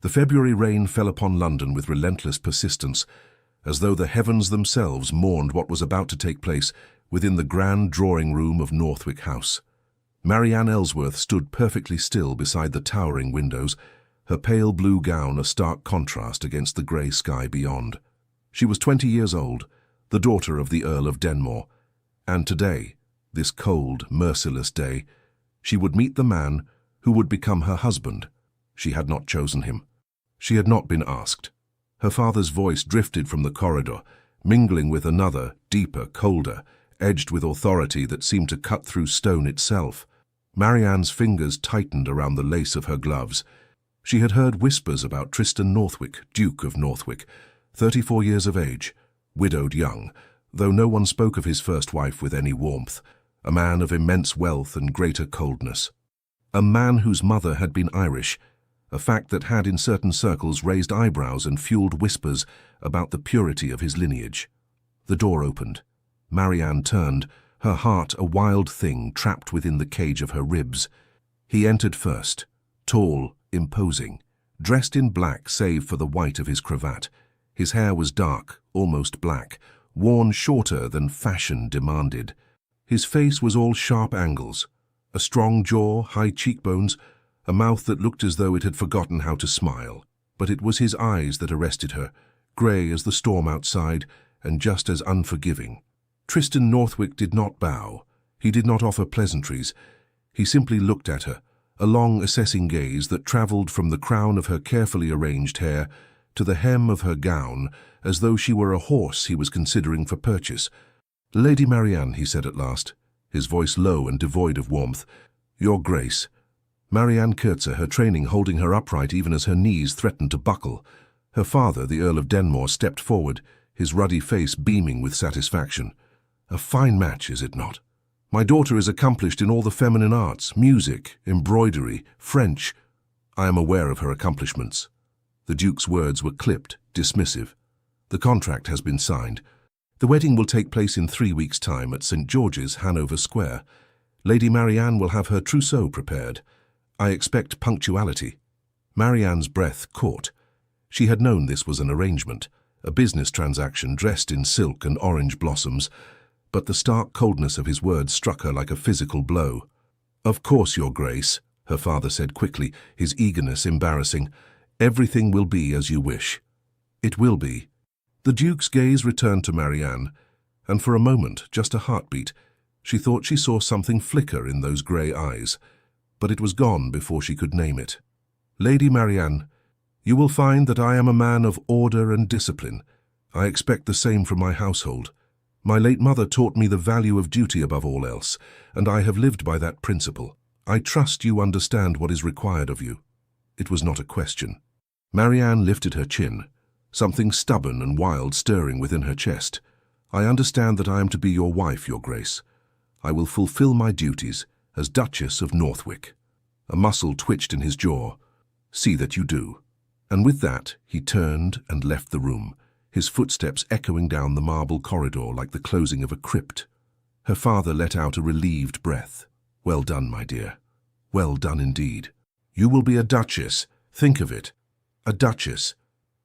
The February rain fell upon London with relentless persistence, as though the heavens themselves mourned what was about to take place within the grand drawing-room of Northwick House. Marianne Ellsworth stood perfectly still beside the towering windows, her pale blue gown a stark contrast against the grey sky beyond. She was 20 years old, the daughter of the Earl of Denmore, and today, this cold, merciless day, she would meet the man who would become her husband. She had not chosen him. She had not been asked. Her father's voice drifted from the corridor, mingling with another, deeper, colder, edged with authority that seemed to cut through stone itself. Marianne's fingers tightened around the lace of her gloves. She had heard whispers about Tristan Northwick, Duke of Northwick, 34 years of age, widowed young, though no one spoke of his first wife with any warmth, a man of immense wealth and greater coldness. A man whose mother had been Irish, a fact that had in certain circles raised eyebrows and fueled whispers about the purity of his lineage. The door opened. Marianne turned, her heart a wild thing trapped within the cage of her ribs. He entered first, tall, imposing, dressed in black save for the white of his cravat. His hair was dark, almost black, worn shorter than fashion demanded. His face was all sharp angles, a strong jaw, high cheekbones, a mouth that looked as though it had forgotten how to smile. But it was his eyes that arrested her, grey as the storm outside and just as unforgiving. Tristan Northwick did not bow. He did not offer pleasantries. He simply looked at her, a long assessing gaze that travelled from the crown of her carefully arranged hair to the hem of her gown, as though she were a horse he was considering for purchase. "Lady Marianne," he said at last, his voice low and devoid of warmth, "Your Grace." Marianne curtsied, her training holding her upright even as her knees threatened to buckle. Her father, the Earl of Denmore, stepped forward, his ruddy face beaming with satisfaction. "A fine match, is it not? My daughter is accomplished in all the feminine arts, music, embroidery, French. I am aware of her accomplishments." The Duke's words were clipped, dismissive. "The contract has been signed. The wedding will take place in 3 weeks' time at St. George's, Hanover Square. Lady Marianne will have her trousseau prepared. I expect punctuality." Marianne's breath caught. She had known this was an arrangement, a business transaction dressed in silk and orange blossoms, but the stark coldness of his words struck her like a physical blow. "Of course, Your Grace," her father said quickly, his eagerness embarrassing. "Everything will be as you wish." "It will be." The Duke's gaze returned to Marianne, and for a moment, just a heartbeat, she thought she saw something flicker in those grey eyes, but it was gone before she could name it. "Lady Marianne, you will find that I am a man of order and discipline. I expect the same from my household. My late mother taught me the value of duty above all else, and I have lived by that principle. I trust you understand what is required of you." It was not a question. Marianne lifted her chin, something stubborn and wild stirring within her chest. "I understand that I am to be your wife, Your Grace. I will fulfill my duties as Duchess of Northwick." A muscle twitched in his jaw. "See that you do." And with that, he turned and left the room, his footsteps echoing down the marble corridor like the closing of a crypt. Her father let out a relieved breath. "Well done, my dear. Well done indeed. You will be a duchess. Think of it. A duchess."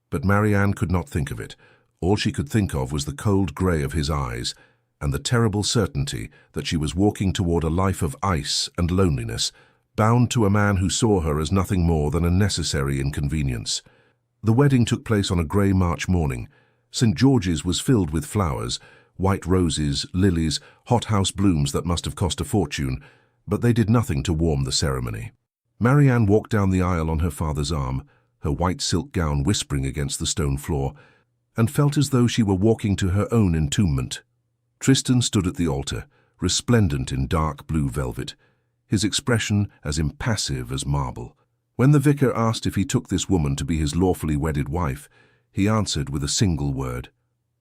But Marianne could not think of it. All she could think of was the cold grey of his eyes and the terrible certainty that she was walking toward a life of ice and loneliness, bound to a man who saw her as nothing more than a necessary inconvenience. The wedding took place on a grey March morning. St. George's was filled with flowers, white roses, lilies, hothouse blooms that must have cost a fortune, but they did nothing to warm the ceremony. Marianne walked down the aisle on her father's arm, her white silk gown whispering against the stone floor, and felt as though she were walking to her own entombment. Tristan stood at the altar, resplendent in dark blue velvet, his expression as impassive as marble. When the vicar asked if he took this woman to be his lawfully wedded wife, he answered with a single word,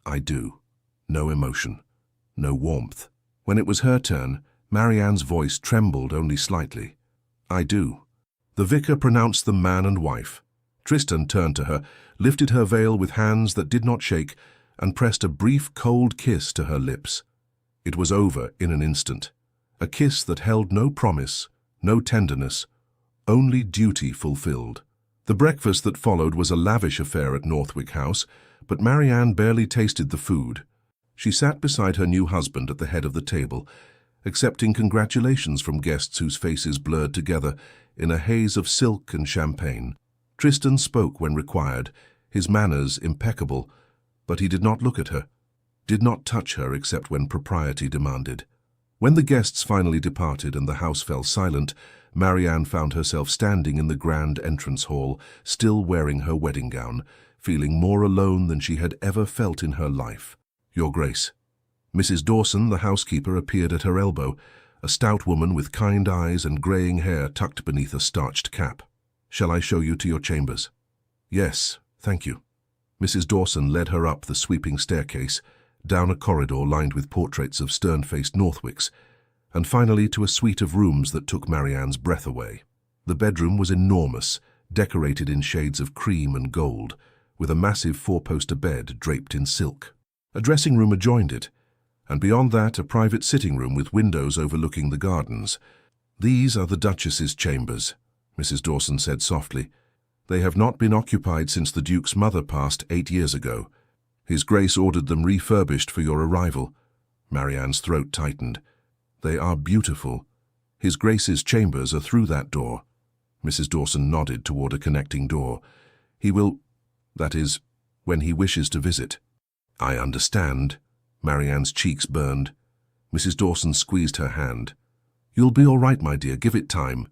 "I do." No emotion, no warmth. When it was her turn, Marianne's voice trembled only slightly. "I do." The vicar pronounced them man and wife. Tristan turned to her, lifted her veil with hands that did not shake, and pressed a brief, cold kiss to her lips. It was over in an instant. A kiss that held no promise, no tenderness, only duty fulfilled. The breakfast that followed was a lavish affair at Northwick House, but Marianne barely tasted the food. She sat beside her new husband at the head of the table, accepting congratulations from guests whose faces blurred together in a haze of silk and champagne. Tristan spoke when required, his manners impeccable, but he did not look at her, did not touch her except when propriety demanded. When the guests finally departed and the house fell silent, Marianne found herself standing in the grand entrance hall, still wearing her wedding gown, feeling more alone than she had ever felt in her life. "Your Grace." Mrs. Dawson, the housekeeper, appeared at her elbow, a stout woman with kind eyes and greying hair tucked beneath a starched cap. "Shall I show you to your chambers?" "Yes, thank you." Mrs. Dawson led her up the sweeping staircase, down a corridor lined with portraits of stern-faced Northwicks, and finally to a suite of rooms that took Marianne's breath away. The bedroom was enormous, decorated in shades of cream and gold, with a massive four-poster bed draped in silk. A dressing room adjoined it, and beyond that a private sitting room with windows overlooking the gardens. "These are the Duchess's chambers," Mrs. Dawson said softly. "They have not been occupied since the Duke's mother passed 8 years ago. His Grace ordered them refurbished for your arrival." Marianne's throat tightened. "They are beautiful. His Grace's chambers are through that door." Mrs. Dawson nodded toward a connecting door. "He will, that is, when he wishes to visit." "I understand." Marianne's cheeks burned. Mrs. Dawson squeezed her hand. "You'll be all right, my dear, give it time."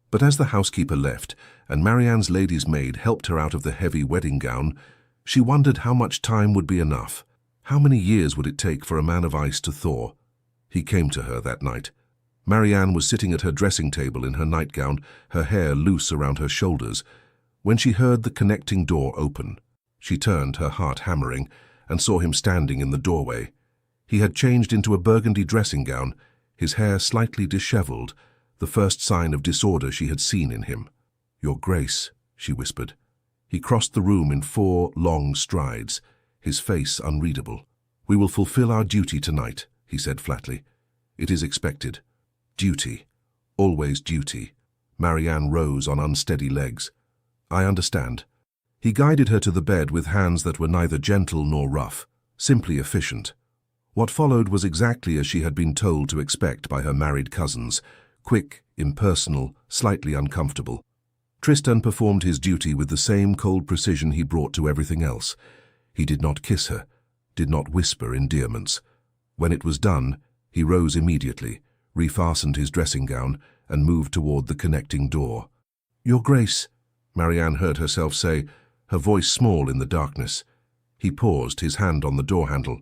But as the housekeeper left, and Marianne's lady's maid helped her out of the heavy wedding gown, she wondered how much time would be enough. How many years would it take for a man of ice to thaw? He came to her that night. Marianne was sitting at her dressing table in her nightgown, her hair loose around her shoulders, when she heard the connecting door open. She turned, her heart hammering, and saw him standing in the doorway. He had changed into a burgundy dressing gown, his hair slightly disheveled, the first sign of disorder she had seen in him. "Your Grace," she whispered. He crossed the room in 4 long strides, his face unreadable. "We will fulfill our duty tonight," he said flatly. "It is expected. Duty. Always duty." Marianne rose on unsteady legs. "I understand." He guided her to the bed with hands that were neither gentle nor rough, simply efficient. What followed was exactly as she had been told to expect by her married cousins, quick, impersonal, slightly uncomfortable. Tristan performed his duty with the same cold precision he brought to everything else. He did not kiss her, did not whisper endearments. When it was done, he rose immediately, refastened his dressing gown, and moved toward the connecting door. "Your Grace," Marianne heard herself say, her voice small in the darkness. He paused, his hand on the door handle.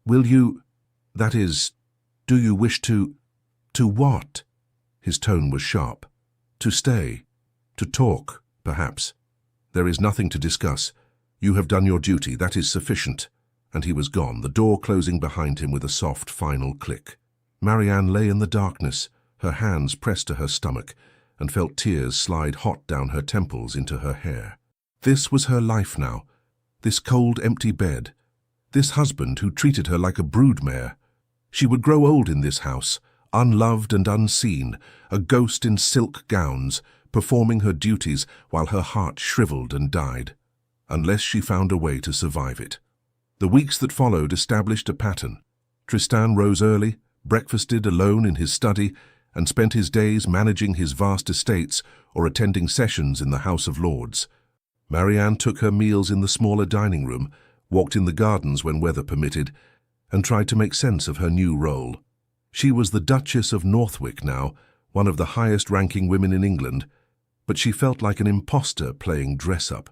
"Will you, that is, do you wish to what?" His tone was sharp. "To stay. To talk, perhaps." "There is nothing to discuss. You have done your duty, that is sufficient." And he was gone, the door closing behind him with a soft, final click. Marianne lay in the darkness, her hands pressed to her stomach, and felt tears slide hot down her temples into her hair. This was her life now, this cold, empty bed, this husband who treated her like a broodmare. She would grow old in this house, unloved and unseen, a ghost in silk gowns, performing her duties while her heart shriveled and died, unless she found a way to survive it. The weeks that followed established a pattern. Tristan rose early, breakfasted alone in his study, and spent his days managing his vast estates or attending sessions in the House of Lords. Marianne took her meals in the smaller dining room, walked in the gardens when weather permitted, and tried to make sense of her new role. She was the Duchess of Northwick now, one of the highest-ranking women in England, but she felt like an imposter playing dress-up.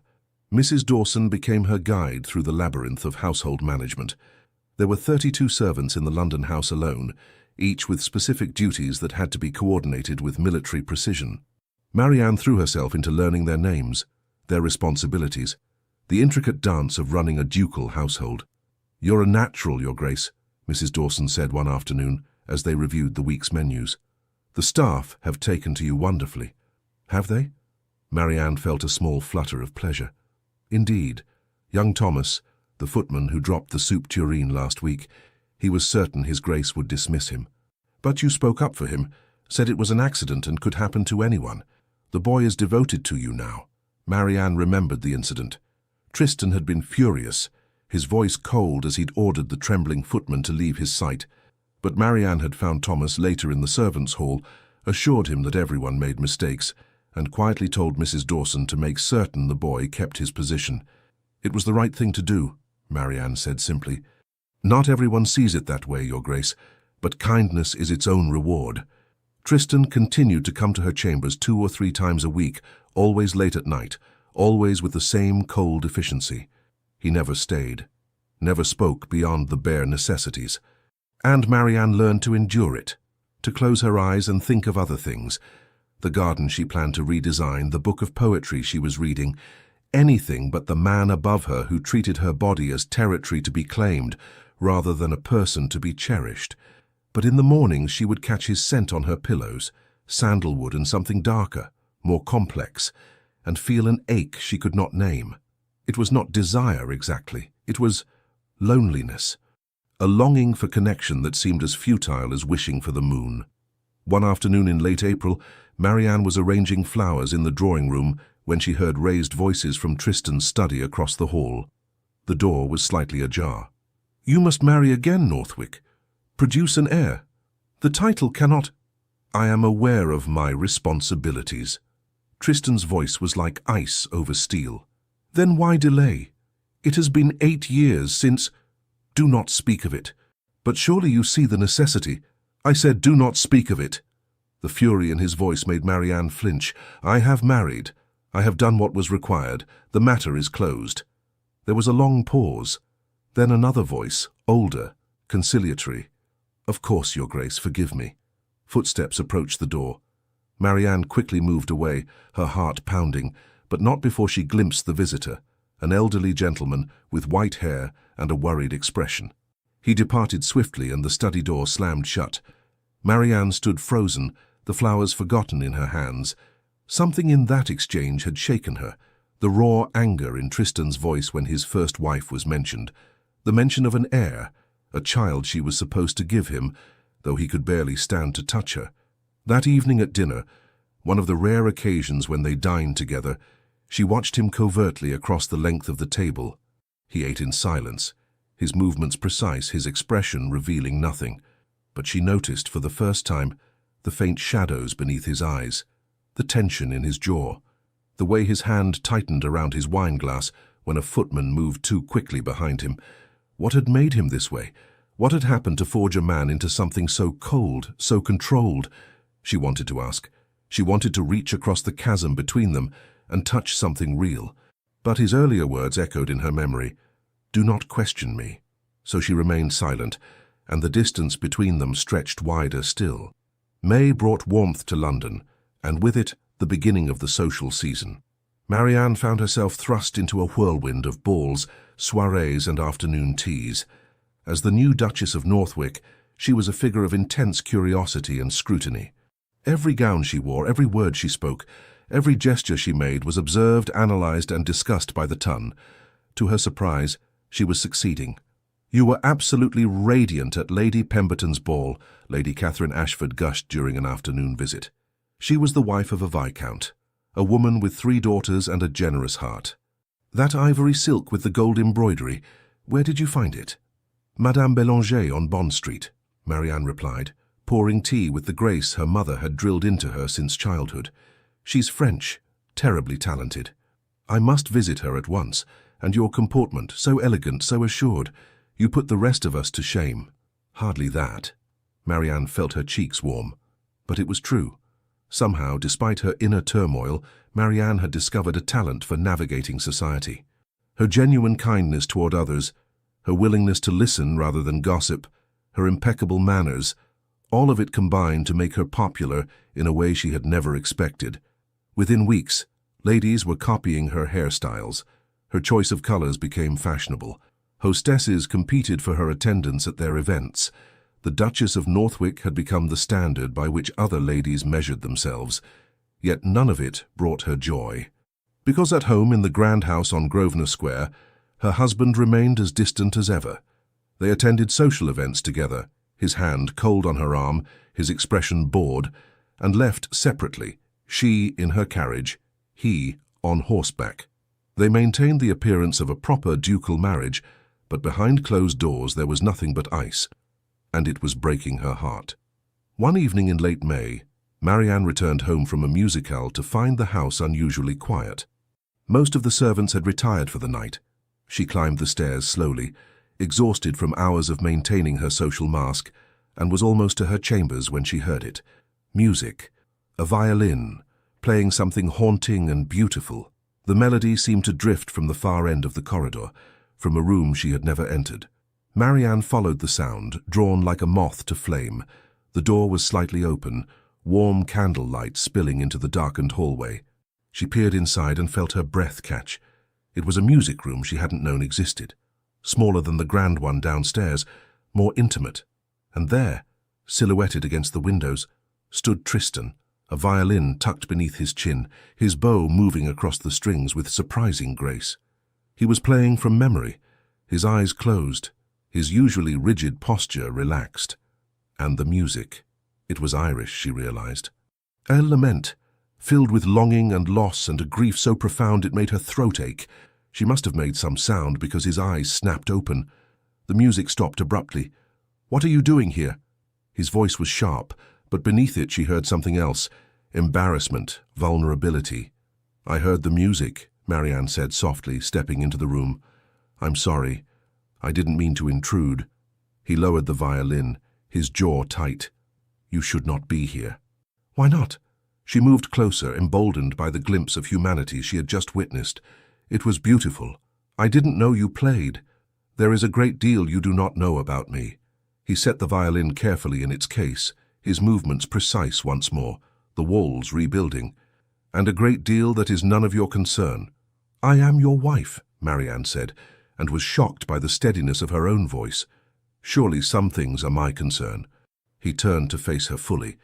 Mrs. Dawson became her guide through the labyrinth of household management. There were 32 servants in the London house alone, each with specific duties that had to be coordinated with military precision. Marianne threw herself into learning their names, their responsibilities, the intricate dance of running a ducal household. "You're a natural, Your Grace," Mrs. Dawson said one afternoon as they reviewed the week's menus. "The staff have taken to you wonderfully." "Have they?" Marianne felt a small flutter of pleasure. Indeed, young Thomas, the footman who dropped the soup tureen last week, he was certain His Grace would dismiss him. "But you spoke up for him, said it was an accident and could happen to anyone. The boy is devoted to you now." Marianne remembered the incident. Tristan had been furious, his voice cold as he'd ordered the trembling footman to leave his sight. But Marianne had found Thomas later in the servants' hall, assured him that everyone made mistakes, and quietly told Mrs. Dawson to make certain the boy kept his position. "It was the right thing to do," Marianne said simply. "Not everyone sees it that way, Your Grace, but kindness is its own reward." Tristan continued to come to her chambers 2 or 3 times a week, always late at night, always with the same cold efficiency. He never stayed, never spoke beyond the bare necessities. And Marianne learned to endure it, to close her eyes and think of other things. The garden she planned to redesign, the book of poetry she was reading, anything but the man above her who treated her body as territory to be claimed rather than a person to be cherished. But in the mornings she would catch his scent on her pillows, sandalwood and something darker, more complex, and feel an ache she could not name. It was not desire exactly, it was loneliness, a longing for connection that seemed as futile as wishing for the moon. One afternoon in late April, Marianne was arranging flowers in the drawing room when she heard raised voices from Tristan's study across the hall. The door was slightly ajar. "You must marry again, Northwick. Produce an heir. The title cannot—" "I am aware of my responsibilities." Tristan's voice was like ice over steel. "Then why delay? It has been 8 years since—" "Do not speak of it. But surely you see the necessity." "I said do not speak of it." The fury in his voice made Marianne flinch. "I have married. I have done what was required. The matter is closed." There was a long pause. Then another voice, older, conciliatory. "Of course, Your Grace, forgive me." Footsteps approached the door. Marianne quickly moved away, her heart pounding, but not before she glimpsed the visitor, an elderly gentleman with white hair and a worried expression. He departed swiftly and the study door slammed shut. Marianne stood frozen, the flowers forgotten in her hands. Something in that exchange had shaken her, the raw anger in Tristan's voice when his first wife was mentioned, the mention of an heir, a child she was supposed to give him, though he could barely stand to touch her. That evening at dinner, one of the rare occasions when they dined together, she watched him covertly across the length of the table. He ate in silence, his movements precise, his expression revealing nothing. But she noticed for the first time the faint shadows beneath his eyes, the tension in his jaw, the way his hand tightened around his wineglass when a footman moved too quickly behind him. What had made him this way? What had happened to forge a man into something so cold, so controlled? She wanted to ask. She wanted to reach across the chasm between them and touch something real. But his earlier words echoed in her memory. "Do not question me." So she remained silent, and the distance between them stretched wider still. May brought warmth to London, and with it the beginning of the social season. Marianne found herself thrust into a whirlwind of balls, soirees and afternoon teas. As the new Duchess of Northwick, she was a figure of intense curiosity and scrutiny. Every gown she wore, every word she spoke, every gesture she made was observed, analysed and discussed by the ton. To her surprise, she was succeeding. "You were absolutely radiant at Lady Pemberton's ball," Lady Catherine Ashford gushed during an afternoon visit. She was the wife of a viscount, a woman with 3 daughters and a generous heart. "That ivory silk with the gold embroidery, where did you find it?" "Madame Bélanger on Bond Street," Marianne replied, pouring tea with the grace her mother had drilled into her since childhood. "She's French, terribly talented. I must visit her at once, and your comportment, so elegant, so assured. You put the rest of us to shame." "Hardly that." Marianne felt her cheeks warm. But it was true. Somehow, despite her inner turmoil, Marianne had discovered a talent for navigating society. Her genuine kindness toward others, her willingness to listen rather than gossip, her impeccable manners, all of it combined to make her popular in a way she had never expected. Within weeks, ladies were copying her hairstyles. Her choice of colors became fashionable. Hostesses competed for her attendance at their events. The Duchess of Northwick had become the standard by which other ladies measured themselves. Yet none of it brought her joy. Because at home in the grand house on Grosvenor Square, her husband remained as distant as ever. They attended social events together, his hand cold on her arm, his expression bored, and left separately, she in her carriage, he on horseback. They maintained the appearance of a proper ducal marriage, but behind closed doors there was nothing but ice, and it was breaking her heart. One evening in late May, Marianne returned home from a musicale to find the house unusually quiet. Most of the servants had retired for the night. She climbed the stairs slowly, exhausted from hours of maintaining her social mask, and was almost to her chambers when she heard it. Music. A violin, playing something haunting and beautiful. The melody seemed to drift from the far end of the corridor, from a room she had never entered. Marianne followed the sound, drawn like a moth to flame. The door was slightly open, warm candle light spilling into the darkened hallway. She peered inside and felt her breath catch. It was a music room she hadn't known existed. Smaller than the grand one downstairs, more intimate. And there, silhouetted against the windows, stood Tristan, a violin tucked beneath his chin, his bow moving across the strings with surprising grace. He was playing from memory, his eyes closed, his usually rigid posture relaxed. And the music. It was Irish, she realized. A lament, filled with longing and loss and a grief so profound it made her throat ache. She must have made some sound because his eyes snapped open. The music stopped abruptly. "What are you doing here?" His voice was sharp, but beneath it she heard something else. Embarrassment, vulnerability. "I heard the music," Marianne said softly, stepping into the room. "I'm sorry. I didn't mean to intrude." He lowered the violin, his jaw tight. "You should not be here." "Why not?" She moved closer, emboldened by the glimpse of humanity she had just witnessed. "It was beautiful. I didn't know you played. There is a great deal you do not know about me." He set the violin carefully in its case, his movements precise once more, the walls rebuilding. "And a great deal that is none of your concern." "I am your wife," Marianne said, and was shocked by the steadiness of her own voice. "Surely some things are my concern." He turned to face her fully,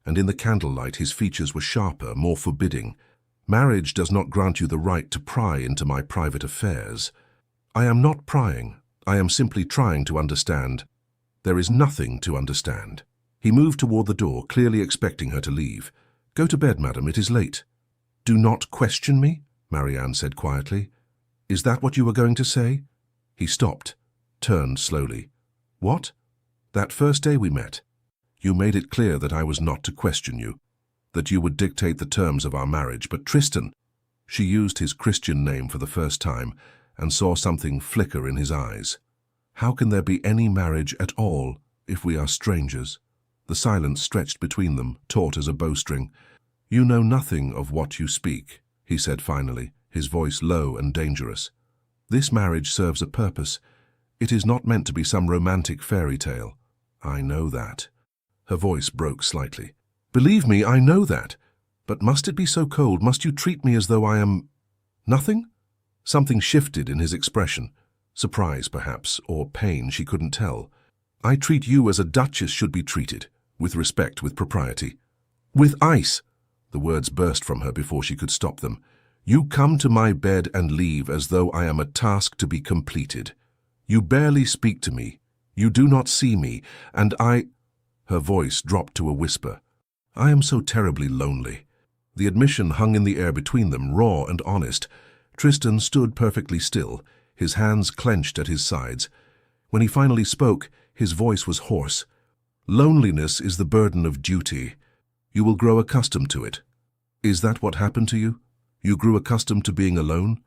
and in the candlelight his features were sharper, more forbidding. "Marriage does not grant you the right to pry into my private affairs." "I am not prying. I am simply trying to understand." "There is nothing to understand." He moved toward the door, clearly expecting her to leave. "Go to bed, madam, it is late." "Do not question me," Marianne said quietly. "Is that what you were going to say?" He stopped, turned slowly. "What?" "That first day we met. You made it clear that I was not to question you, that you would dictate the terms of our marriage, but Tristan—" She used his Christian name for the first time and saw something flicker in his eyes. "How can there be any marriage at all if we are strangers?" The silence stretched between them, taut as a bowstring. "You know nothing of what you speak," he said finally, his voice low and dangerous. "This marriage serves a purpose. It is not meant to be some romantic fairy tale." "I know that." Her voice broke slightly. "Believe me, I know that. But must it be so cold? Must you treat me as though I am— nothing?" Something shifted in his expression. Surprise, perhaps, or pain, she couldn't tell. "I treat you as a duchess should be treated, with respect, with propriety." "With ice!" The words burst from her before she could stop them. "You come to my bed and leave as though I am a task to be completed. You barely speak to me. You do not see me, and I—" Her voice dropped to a whisper. "I am so terribly lonely." The admission hung in the air between them, raw and honest. Tristan stood perfectly still, his hands clenched at his sides. When he finally spoke, his voice was hoarse. "Loneliness is the burden of duty. You will grow accustomed to it. Is that what happened to you? You grew accustomed to being alone?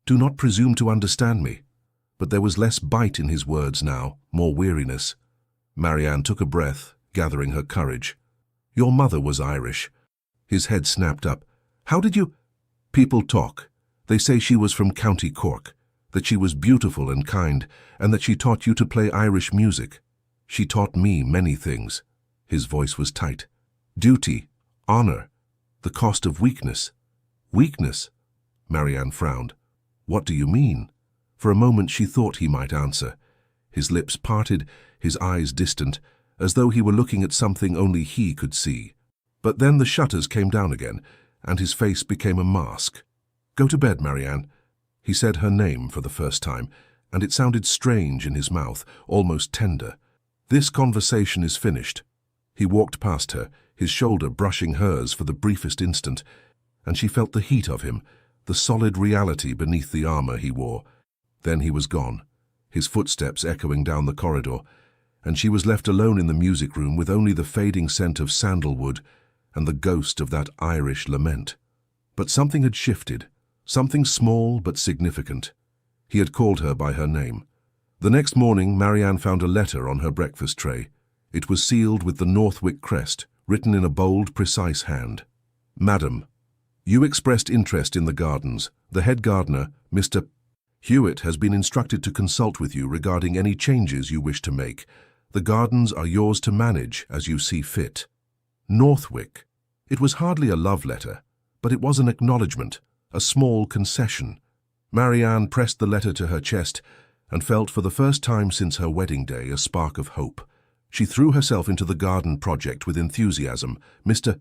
Do not presume to understand me." But there was less bite in his words now, more weariness. Marianne took a breath, gathering her courage. "Your mother was Irish." His head snapped up. "How did you—" "People talk. They say she was from County Cork, that she was beautiful and kind, and that she taught you to play Irish music. She taught me many things." His voice was tight. "Duty, honor, the cost of weakness." "Weakness?" Marianne frowned. "What do you mean?" For a moment she thought he might answer. His lips parted, his eyes distant, as though he were looking at something only he could see. But then the shutters came down again, and his face became a mask. "Go to bed, Marianne." He said her name for the first time, and it sounded strange in his mouth, almost tender. "This conversation is finished." He walked past her, his shoulder brushing hers for the briefest instant, and she felt the heat of him, the solid reality beneath the armor he wore. Then he was gone, his footsteps echoing down the corridor, and she was left alone in the music room with only the fading scent of sandalwood and the ghost of that Irish lament. But something had shifted, something small but significant. He had called her by her name. The next morning, Marianne found a letter on her breakfast tray. It was sealed with the Northwick crest, written in a bold, precise hand. Madam, you expressed interest in the gardens. The head gardener, Mr. Hewitt, has been instructed to consult with you regarding any changes you wish to make. The gardens are yours to manage as you see fit. Northwick. It was hardly a love letter, but it was an acknowledgement, a small concession. Marianne pressed the letter to her chest and felt for the first time since her wedding day a spark of hope. She threw herself into the garden project with enthusiasm. Mr.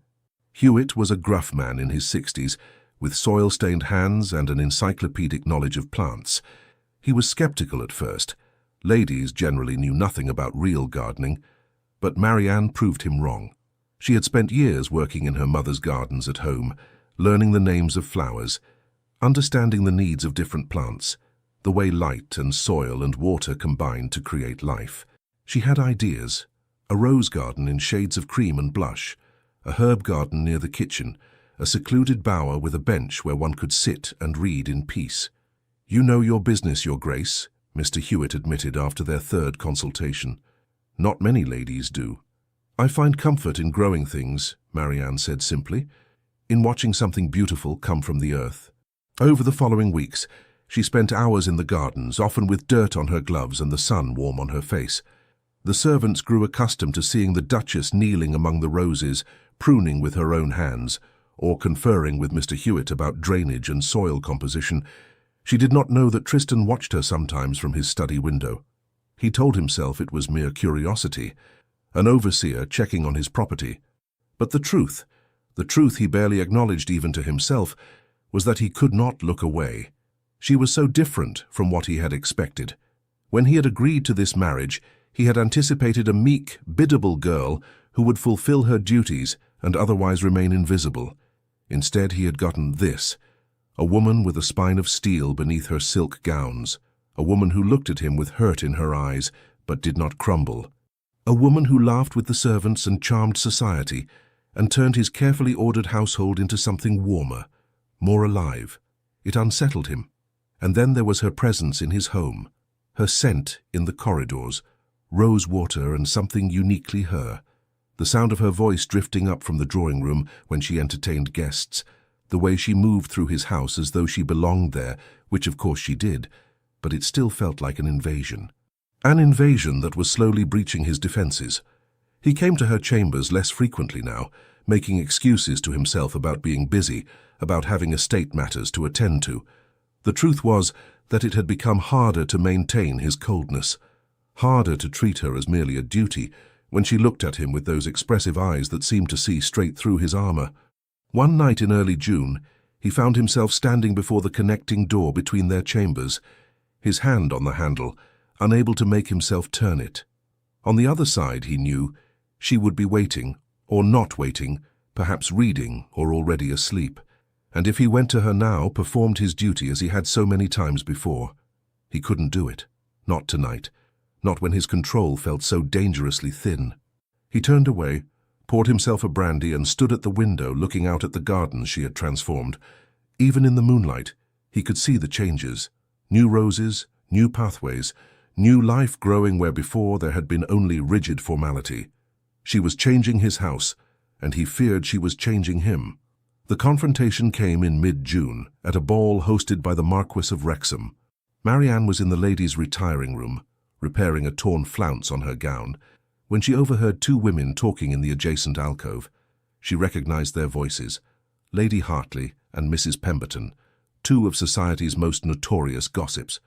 Hewitt was a gruff man in his 60s, with soil-stained hands and an encyclopedic knowledge of plants. He was skeptical at first. Ladies generally knew nothing about real gardening, but Marianne proved him wrong. She had spent years working in her mother's gardens at home, learning the names of flowers, understanding the needs of different plants, the way light and soil and water combined to create life. She had ideas: a rose garden in shades of cream and blush, a herb garden near the kitchen, a secluded bower with a bench where one could sit and read in peace. "You know your business, Your Grace," Mr. Hewitt admitted after their third consultation. "Not many ladies do." "I find comfort in growing things," Marianne said simply, "in watching something beautiful come from the earth." Over the following weeks, she spent hours in the gardens, often with dirt on her gloves and the sun warm on her face. The servants grew accustomed to seeing the Duchess kneeling among the roses, pruning with her own hands, or conferring with Mr. Hewitt about drainage and soil composition. She did not know that Tristan watched her sometimes from his study window. He told himself it was mere curiosity, an overseer checking on his property. But the truth he barely acknowledged even to himself, was that he could not look away. She was so different from what he had expected. When he had agreed to this marriage, he had anticipated a meek, biddable girl who would fulfill her duties and otherwise remain invisible. Instead, he had gotten this: a woman with a spine of steel beneath her silk gowns, a woman who looked at him with hurt in her eyes but did not crumble, a woman who laughed with the servants and charmed society and turned his carefully ordered household into something warmer, more alive. It unsettled him. And then there was her presence in his home, her scent in the corridors, rose water and something uniquely her, the sound of her voice drifting up from the drawing room when she entertained guests, the way she moved through his house as though she belonged there, which of course she did, but it still felt like an invasion. An invasion that was slowly breaching his defenses. He came to her chambers less frequently now, making excuses to himself about being busy, about having estate matters to attend to. The truth was that it had become harder to maintain his coldness, harder to treat her as merely a duty when she looked at him with those expressive eyes that seemed to see straight through his armor. One night in early June, he found himself standing before the connecting door between their chambers, his hand on the handle, unable to make himself turn it. On the other side, he knew, she would be waiting, or not waiting, perhaps reading or already asleep. And if he went to her now, performed his duty as he had so many times before, he couldn't do it. Not tonight. Not when his control felt so dangerously thin. He turned away, poured himself a brandy and stood at the window looking out at the gardens she had transformed. Even in the moonlight, he could see the changes. New roses, new pathways, new life growing where before there had been only rigid formality. She was changing his house, and he feared she was changing him. The confrontation came in mid-June, at a ball hosted by the Marquis of Wrexham. Marianne was in the ladies' retiring room, repairing a torn flounce on her gown, when she overheard two women talking in the adjacent alcove. She recognized their voices, Lady Hartley and Mrs. Pemberton, two of society's most notorious gossips.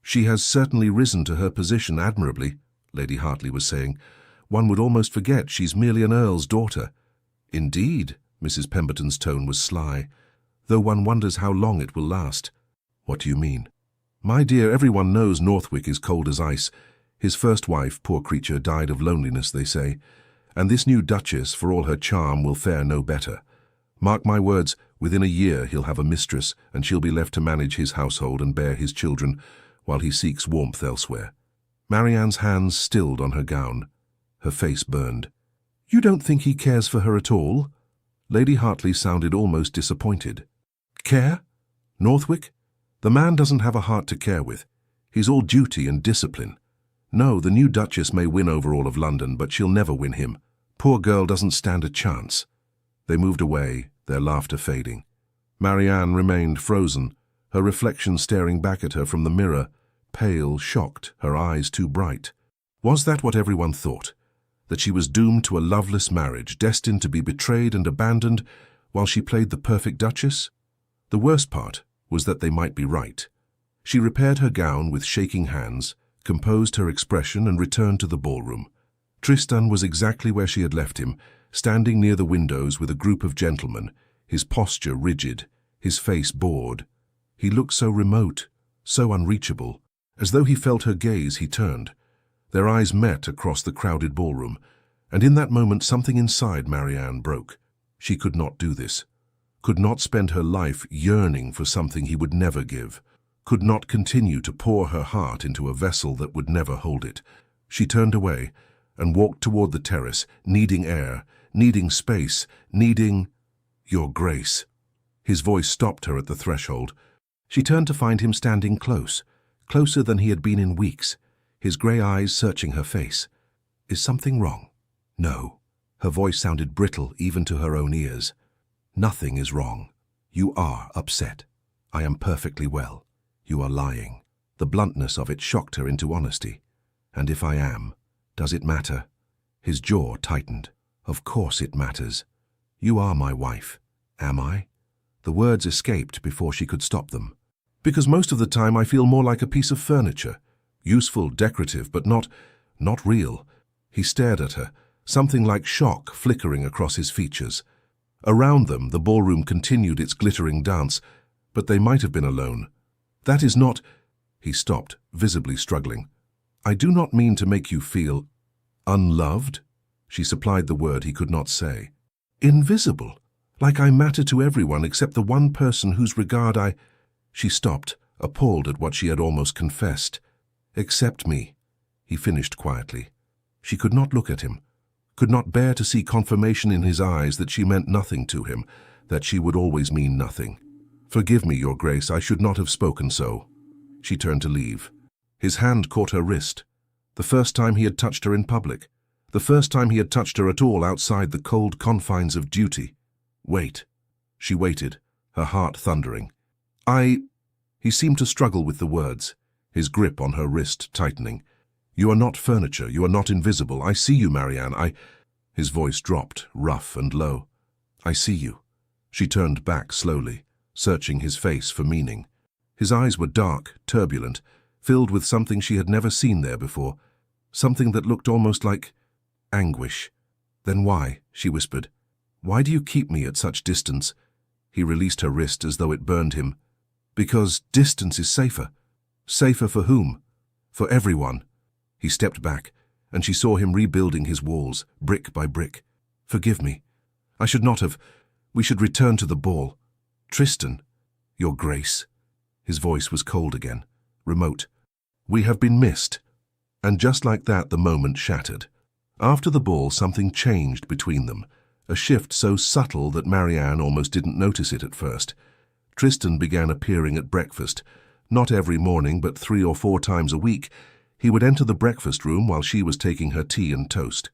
"She has certainly risen to her position admirably," Lady Hartley was saying. "One would almost forget she's merely an earl's daughter." "Indeed," Mrs. Pemberton's tone was sly, "though one wonders how long it will last." "What do you mean?" "My dear, everyone knows Northwick is cold as ice. His first wife, poor creature, died of loneliness, they say, and this new Duchess, for all her charm, will fare no better. Mark my words, within a year he'll have a mistress, and she'll be left to manage his household and bear his children, while he seeks warmth elsewhere. Marianne's hands stilled on her gown. Her face burned. You don't think he cares for her at all? Lady Hartley sounded almost disappointed. Care? Northwick? The man doesn't have a heart to care with. He's all duty and discipline. No, the new Duchess may win over all of London, but she'll never win him. Poor girl doesn't stand a chance. They moved away, their laughter fading. Marianne remained frozen, her reflection staring back at her from the mirror, pale, shocked, her eyes too bright. Was that what everyone thought? That she was doomed to a loveless marriage, destined to be betrayed and abandoned while she played the perfect Duchess? The worst part was that they might be right. She repaired her gown with shaking hands, composed her expression and returned to the ballroom. Tristan was exactly where she had left him, standing near the windows with a group of gentlemen, his posture rigid, his face bored. He looked so remote, so unreachable. As though he felt her gaze, he turned. Their eyes met across the crowded ballroom, and in that moment something inside Marianne broke. She could not do this, could not spend her life yearning for something he would never give, could not continue to pour her heart into a vessel that would never hold it. She turned away and walked toward the terrace, needing air, needing space, needing your grace. His voice stopped her at the threshold. She turned to find him standing close, closer than he had been in weeks, his grey eyes searching her face. Is something wrong? No. Her voice sounded brittle even to her own ears. Nothing is wrong. You are upset. I am perfectly well. You are lying. The bluntness of it shocked her into honesty. And if I am, does it matter? His jaw tightened. Of course it matters. You are my wife. Am I? The words escaped before she could stop them. Because most of the time I feel more like a piece of furniture. Useful, decorative, but not real. He stared at her, something like shock flickering across his features. Around them, the ballroom continued its glittering dance, but they might have been alone. That is not... He stopped, visibly struggling. I do not mean to make you feel unloved. She supplied the word he could not say. Invisible, like I matter to everyone except the one person whose regard I... She stopped, appalled at what she had almost confessed. Accept me, he finished quietly. She could not look at him, could not bear to see confirmation in his eyes that she meant nothing to him, that she would always mean nothing. Forgive me, Your Grace, I should not have spoken so. She turned to leave. His hand caught her wrist. The first time he had touched her in public. The first time he had touched her at all outside the cold confines of duty. Wait. She waited, her heart thundering. He seemed to struggle with the words, his grip on her wrist tightening. You are not furniture, you are not invisible. I see you, Marianne, His voice dropped, rough and low. I see you. She turned back slowly, searching his face for meaning. His eyes were dark, turbulent, filled with something she had never seen there before, something that looked almost like anguish. Then why? She whispered. Why do you keep me at such distance? He released her wrist as though it burned him. Because distance is safer. Safer for whom? For everyone. He stepped back, and she saw him rebuilding his walls, brick by brick. Forgive me. I should not have. We should return to the ball. Tristan, Your Grace. His voice was cold again, remote. We have been missed. And just like that, the moment shattered. After the ball, something changed between them, a shift so subtle that Marianne almost didn't notice it at first. Tristan began appearing at breakfast. Not every morning, but 3 or 4 times a week. He would enter the breakfast room while she was taking her tea and toast.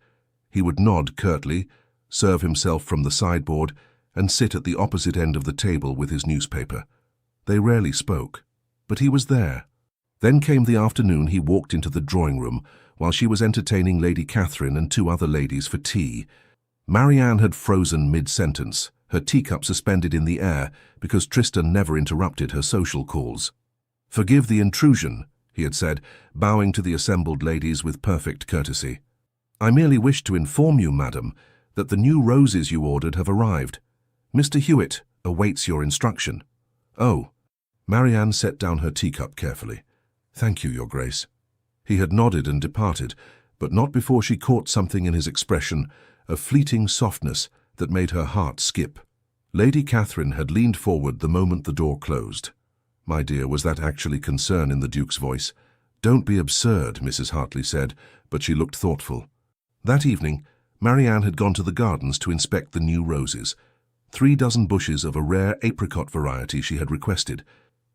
He would nod curtly, serve himself from the sideboard, and sit at the opposite end of the table with his newspaper. They rarely spoke, but he was there. Then came the afternoon he walked into the drawing room while she was entertaining Lady Catherine and 2 other ladies for tea. Marianne had frozen mid-sentence, her teacup suspended in the air because Tristan never interrupted her social calls. Forgive the intrusion, he had said, bowing to the assembled ladies with perfect courtesy. I merely wish to inform you, madam, that the new roses you ordered have arrived. Mr. Hewitt awaits your instruction. Oh. Marianne set down her teacup carefully. Thank you, Your Grace. He had nodded and departed, but not before she caught something in his expression, a fleeting softness that made her heart skip. Lady Catherine had leaned forward the moment the door closed. "My dear, was that actually concern in the Duke's voice?" "Don't be absurd," Mrs. Hartley said, but she looked thoughtful. That evening, Marianne had gone to the gardens to inspect the new roses. 3 dozen bushes of a rare apricot variety she had requested.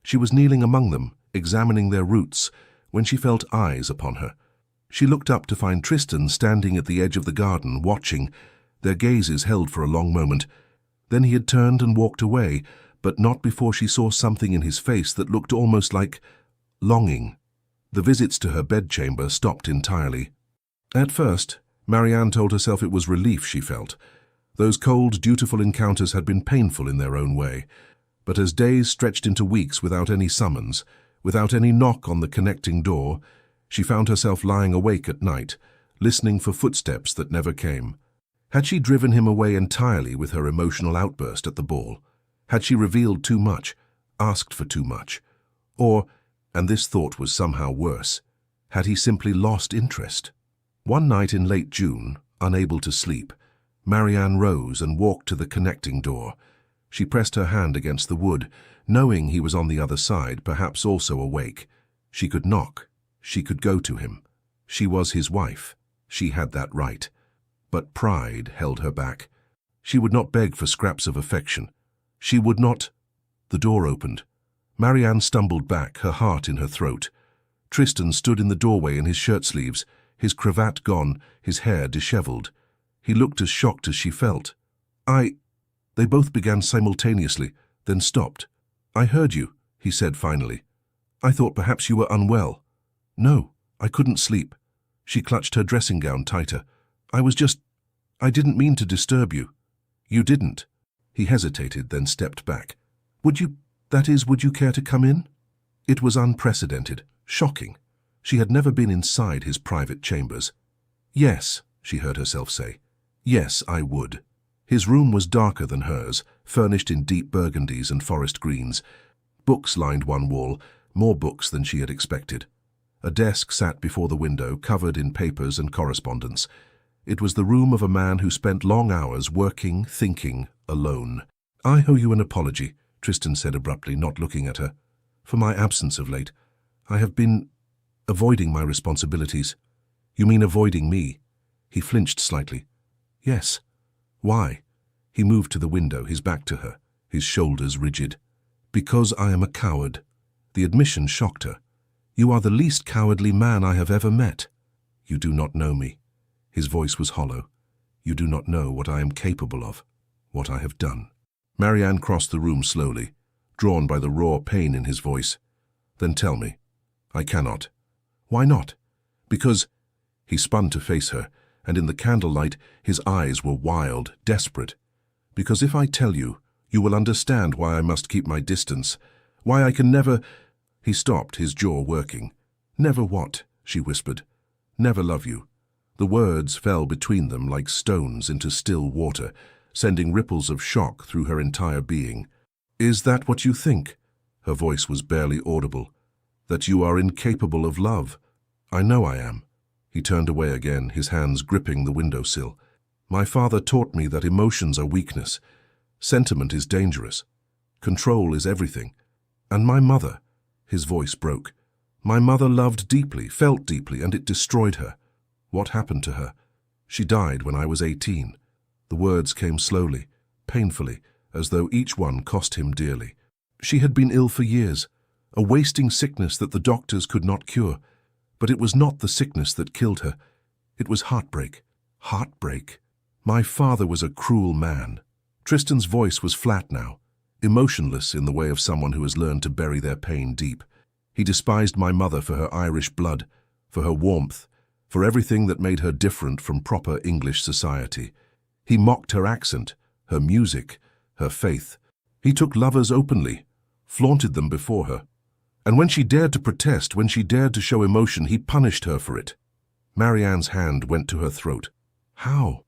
She was kneeling among them, examining their roots, when she felt eyes upon her. She looked up to find Tristan standing at the edge of the garden, watching, their gazes held for a long moment. Then he had turned and walked away, but not before she saw something in his face that looked almost like longing. The visits to her bedchamber stopped entirely. At first, Marianne told herself it was relief she felt. Those cold, dutiful encounters had been painful in their own way. But as days stretched into weeks without any summons, without any knock on the connecting door, she found herself lying awake at night, listening for footsteps that never came. Had she driven him away entirely with her emotional outburst at the ball? Had she revealed too much, asked for too much? Or, and this thought was somehow worse, had he simply lost interest? One night in late June, unable to sleep, Marianne rose and walked to the connecting door. She pressed her hand against the wood, knowing he was on the other side, perhaps also awake. She could knock. She could go to him. She was his wife. She had that right. But pride held her back. She would not beg for scraps of affection. She would not. The door opened. Marianne stumbled back, her heart in her throat. Tristan stood in the doorway in his shirt-sleeves, his cravat gone, his hair disheveled. He looked as shocked as she felt. They both began simultaneously, then stopped. "I heard you," he said finally. "I thought perhaps you were unwell." "No, I couldn't sleep." She clutched her dressing gown tighter. I didn't mean to disturb you." "You didn't." He hesitated, then stepped back. Would you care to come in?" It was unprecedented, shocking. She had never been inside his private chambers. "Yes," she heard herself say. "Yes, I would." His room was darker than hers, furnished in deep burgundies and forest greens. Books lined one wall, more books than she had expected. A desk sat before the window, covered in papers and correspondence. It was the room of a man who spent long hours working, thinking, alone. "I owe you an apology," Tristan said abruptly, not looking at her. "For my absence of late. I have been avoiding my responsibilities." "You mean avoiding me?" He flinched slightly. "Yes." "Why?" He moved to the window, his back to her, his shoulders rigid. "Because I am a coward." The admission shocked her. "You are the least cowardly man I have ever met." "You do not know me." His voice was hollow. "You do not know what I am capable of, what I have done." Marianne crossed the room slowly, drawn by the raw pain in his voice. "Then tell me." "I cannot." "Why not?" "Because—" He spun to face her, and in the candlelight his eyes were wild, desperate. "Because if I tell you, you will understand why I must keep my distance, why I can never—" He stopped, his jaw working. "Never what?" she whispered. "Never love you." The words fell between them like stones into still water, sending ripples of shock through her entire being. "Is that what you think?" Her voice was barely audible. "That you are incapable of love?" "I know I am." He turned away again, his hands gripping the windowsill. "My father taught me that emotions are weakness. Sentiment is dangerous. Control is everything. And my mother," his voice broke. "My mother loved deeply, felt deeply, and it destroyed her. What happened to her? She died when I was 18. The words came slowly, painfully, as though each one cost him dearly. She had been ill for years, a wasting sickness that the doctors could not cure. But it was not the sickness that killed her. It was heartbreak. Heartbreak. My father was a cruel man." Tristan's voice was flat now, emotionless in the way of someone who has learned to bury their pain deep. "He despised my mother for her Irish blood, for her warmth, for everything that made her different from proper English society. He mocked her accent, her music, her faith. He took lovers openly, flaunted them before her. And when she dared to protest, when she dared to show emotion, he punished her for it." Marianne's hand went to her throat. "How?"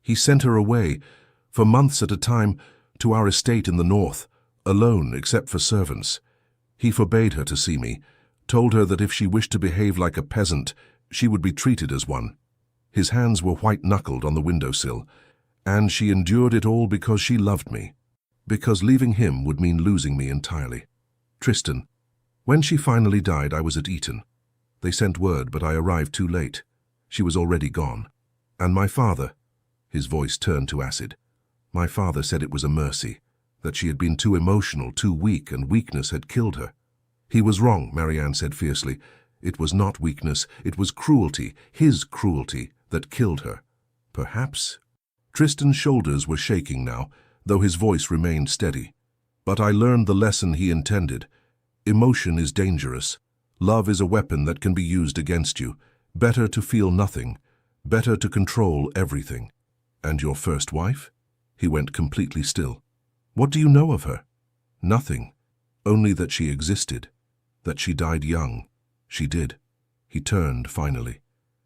"He sent her away, for months at a time, to our estate in the north, alone except for servants. He forbade her to see me, told her that if she wished to behave like a peasant, she would be treated as one. His hands were white-knuckled on the windowsill, and she endured it all because she loved me." because leaving him would mean losing me entirely. Tristan. When she finally died, I was at Eton. They sent word, but I arrived too late. She was already gone. And my father, his voice turned to acid. My father said it was a mercy, that she had been too emotional, too weak, and weakness had killed her. He was wrong, Marianne said fiercely. It was not weakness, it was cruelty, his cruelty, that killed her. Perhaps? Tristan's shoulders were shaking now, though his voice remained steady. But I learned the lesson he intended. Emotion is dangerous. Love is a weapon that can be used against you. Better to feel nothing. Better to control everything. And your first wife? He went completely still. What do you know of her? Nothing. Only that she existed. That she died young. She did. He turned finally,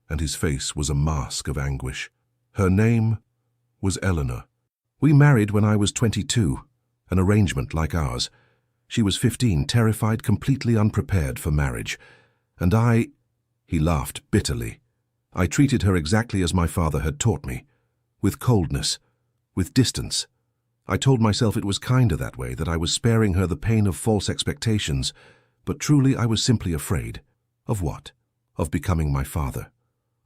and his face was a mask of anguish. Her name was Eleanor. We married when I was 22, an arrangement like ours. She was 15, terrified, completely unprepared for marriage. And he laughed bitterly. I treated her exactly as my father had taught me, with coldness, with distance. I told myself it was kinder that way, that I was sparing her the pain of false expectations, but truly I was simply afraid. Of what? Of becoming my father,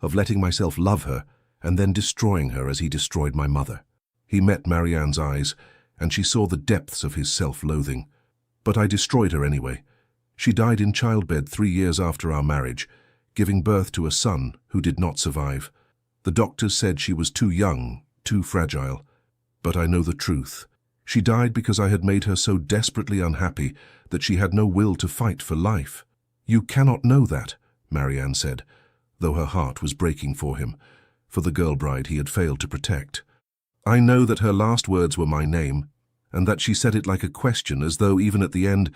of letting myself love her and then destroying her as he destroyed my mother. He met Marianne's eyes, and she saw the depths of his self-loathing. But I destroyed her anyway. She died in childbed 3 years after our marriage, giving birth to a son who did not survive. The doctors said she was too young, too fragile. But I know the truth. She died because I had made her so desperately unhappy that she had no will to fight for life. You cannot know that, Marianne said, though her heart was breaking for him, for the girl bride he had failed to protect. I know that her last words were my name, and that she said it like a question, as though even at the end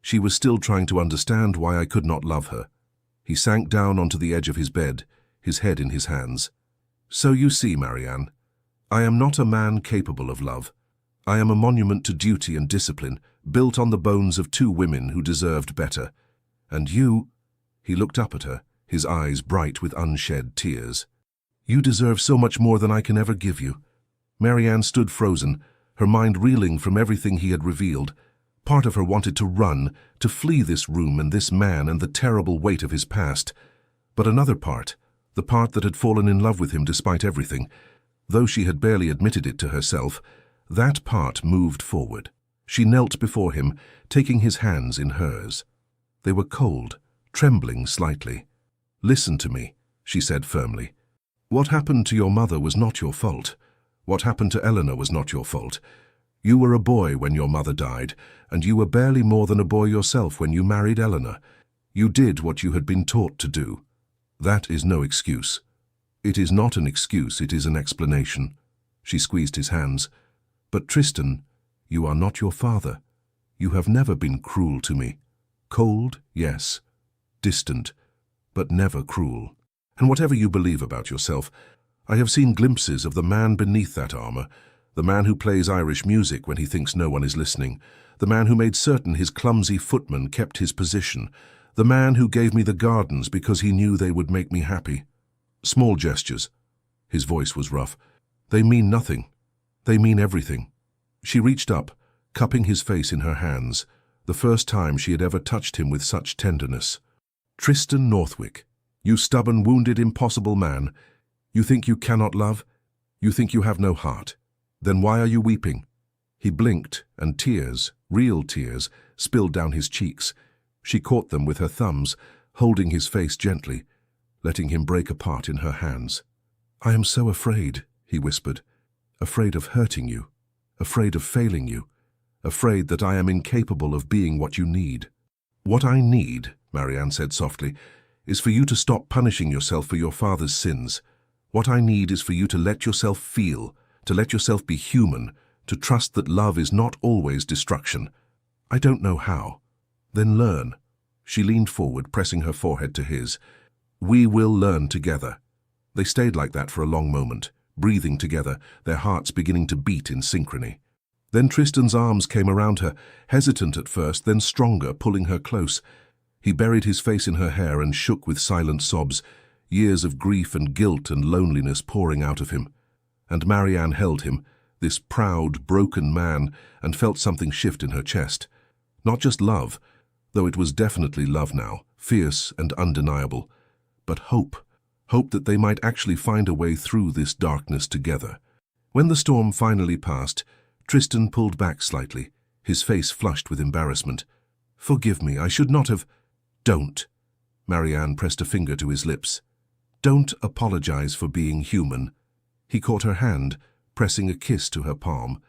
she was still trying to understand why I could not love her. He sank down onto the edge of his bed, his head in his hands. So you see, Marianne, I am not a man capable of love. I am a monument to duty and discipline, built on the bones of 2 women who deserved better. And you, he looked up at her, his eyes bright with unshed tears. You deserve so much more than I can ever give you. Marianne stood frozen, her mind reeling from everything he had revealed. Part of her wanted to run, to flee this room and this man and the terrible weight of his past. But another part, the part that had fallen in love with him despite everything, though she had barely admitted it to herself, that part moved forward. She knelt before him, taking his hands in hers. They were cold, trembling slightly. Listen to me, she said firmly. What happened to your mother was not your fault. What happened to Eleanor was not your fault. You were a boy when your mother died, and you were barely more than a boy yourself when you married Eleanor. You did what you had been taught to do. That is no excuse. It is not an excuse, it is an explanation. She squeezed his hands. But Tristan, you are not your father. You have never been cruel to me. Cold, yes. Distant, but never cruel. And whatever you believe about yourself, I have seen glimpses of the man beneath that armor, the man who plays Irish music when he thinks no one is listening, the man who made certain his clumsy footman kept his position, the man who gave me the gardens because he knew they would make me happy. Small gestures. His voice was rough. They mean nothing. They mean everything. She reached up, cupping his face in her hands, the first time she had ever touched him with such tenderness. Tristan Northwick, you stubborn, wounded, impossible man. You think you cannot love? You think you have no heart? Then why are you weeping? He blinked, and tears, real tears, spilled down his cheeks. She caught them with her thumbs, holding his face gently, letting him break apart in her hands. I am so afraid, he whispered, afraid of hurting you, afraid of failing you, afraid that I am incapable of being what you need. What I need, Marianne said softly, is for you to stop punishing yourself for your father's sins. What I need is for you to let yourself feel, to let yourself be human, to trust that love is not always destruction. I don't know how. Then learn. She leaned forward, pressing her forehead to his. We will learn together. They stayed like that for a long moment, breathing together, their hearts beginning to beat in synchrony. Then Tristan's arms came around her, hesitant at first, then stronger, pulling her close. He buried his face in her hair and shook with silent sobs, years of grief and guilt and loneliness pouring out of him. And Marianne held him, this proud, broken man, and felt something shift in her chest. Not just love, though it was definitely love now, fierce and undeniable, but hope. Hope that they might actually find a way through this darkness together. When the storm finally passed, Tristan pulled back slightly, his face flushed with embarrassment. "Forgive me, I should not have—" "Don't." Marianne pressed a finger to his lips. "Don't apologize for being human." He caught her hand, pressing a kiss to her palm,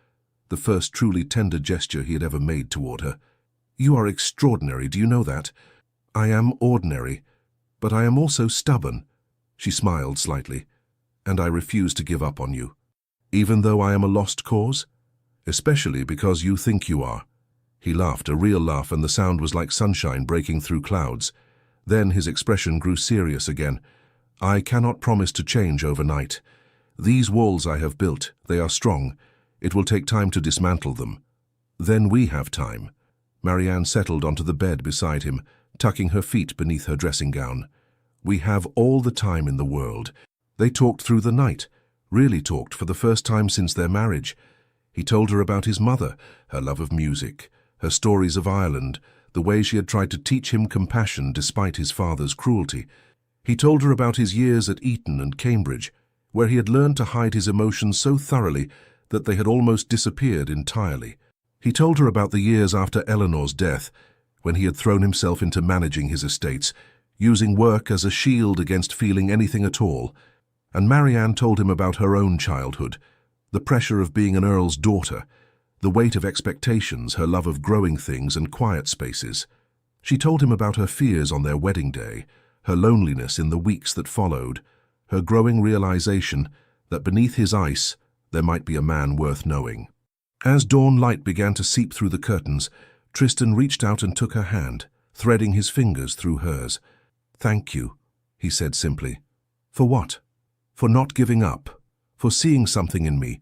the first truly tender gesture he had ever made toward her. "You are extraordinary, do you know that? I am ordinary, but I am also stubborn." She smiled slightly. "And I refuse to give up on you. Even though I am a lost cause? Especially because you think you are." He laughed, a real laugh, and the sound was like sunshine breaking through clouds. Then his expression grew serious again. "I cannot promise to change overnight. These walls I have built, they are strong. It will take time to dismantle them. Then we have time." Marianne settled onto the bed beside him, tucking her feet beneath her dressing gown. "We have all the time in the world." They talked through the night, really talked for the first time since their marriage. He told her about his mother, her love of music, her stories of Ireland, the way she had tried to teach him compassion despite his father's cruelty. He told her about his years at Eton and Cambridge, where he had learned to hide his emotions so thoroughly that they had almost disappeared entirely. He told her about the years after Eleanor's death, when he had thrown himself into managing his estates, using work as a shield against feeling anything at all. And Marianne told him about her own childhood, the pressure of being an earl's daughter, the weight of expectations, her love of growing things and quiet spaces. She told him about her fears on their wedding day, her loneliness in the weeks that followed, her growing realization that beneath his ice there might be a man worth knowing. As dawn light began to seep through the curtains, Tristan reached out and took her hand, threading his fingers through hers. "Thank you," he said simply. "For what?" "For not giving up, for seeing something in me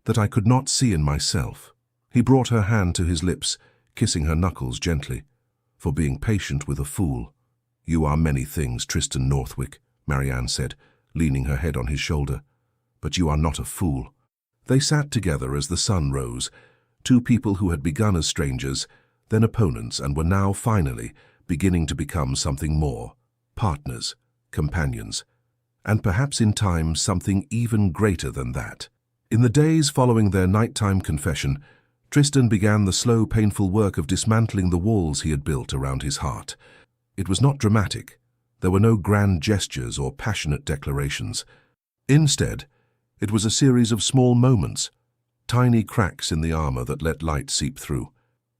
that I could not see in myself." He brought her hand to his lips, kissing her knuckles gently. "For being patient with a fool." "You are many things, Tristan Northwick," Marianne said, leaning her head on his shoulder. "But you are not a fool." They sat together as the sun rose, two people who had begun as strangers, then opponents, and were now, finally, beginning to become something more. Partners, companions, and perhaps in time something even greater than that. In the days following their nighttime confession, Tristan began the slow, painful work of dismantling the walls he had built around his heart. It was not dramatic. There were no grand gestures or passionate declarations. Instead, it was a series of small moments, tiny cracks in the armor that let light seep through.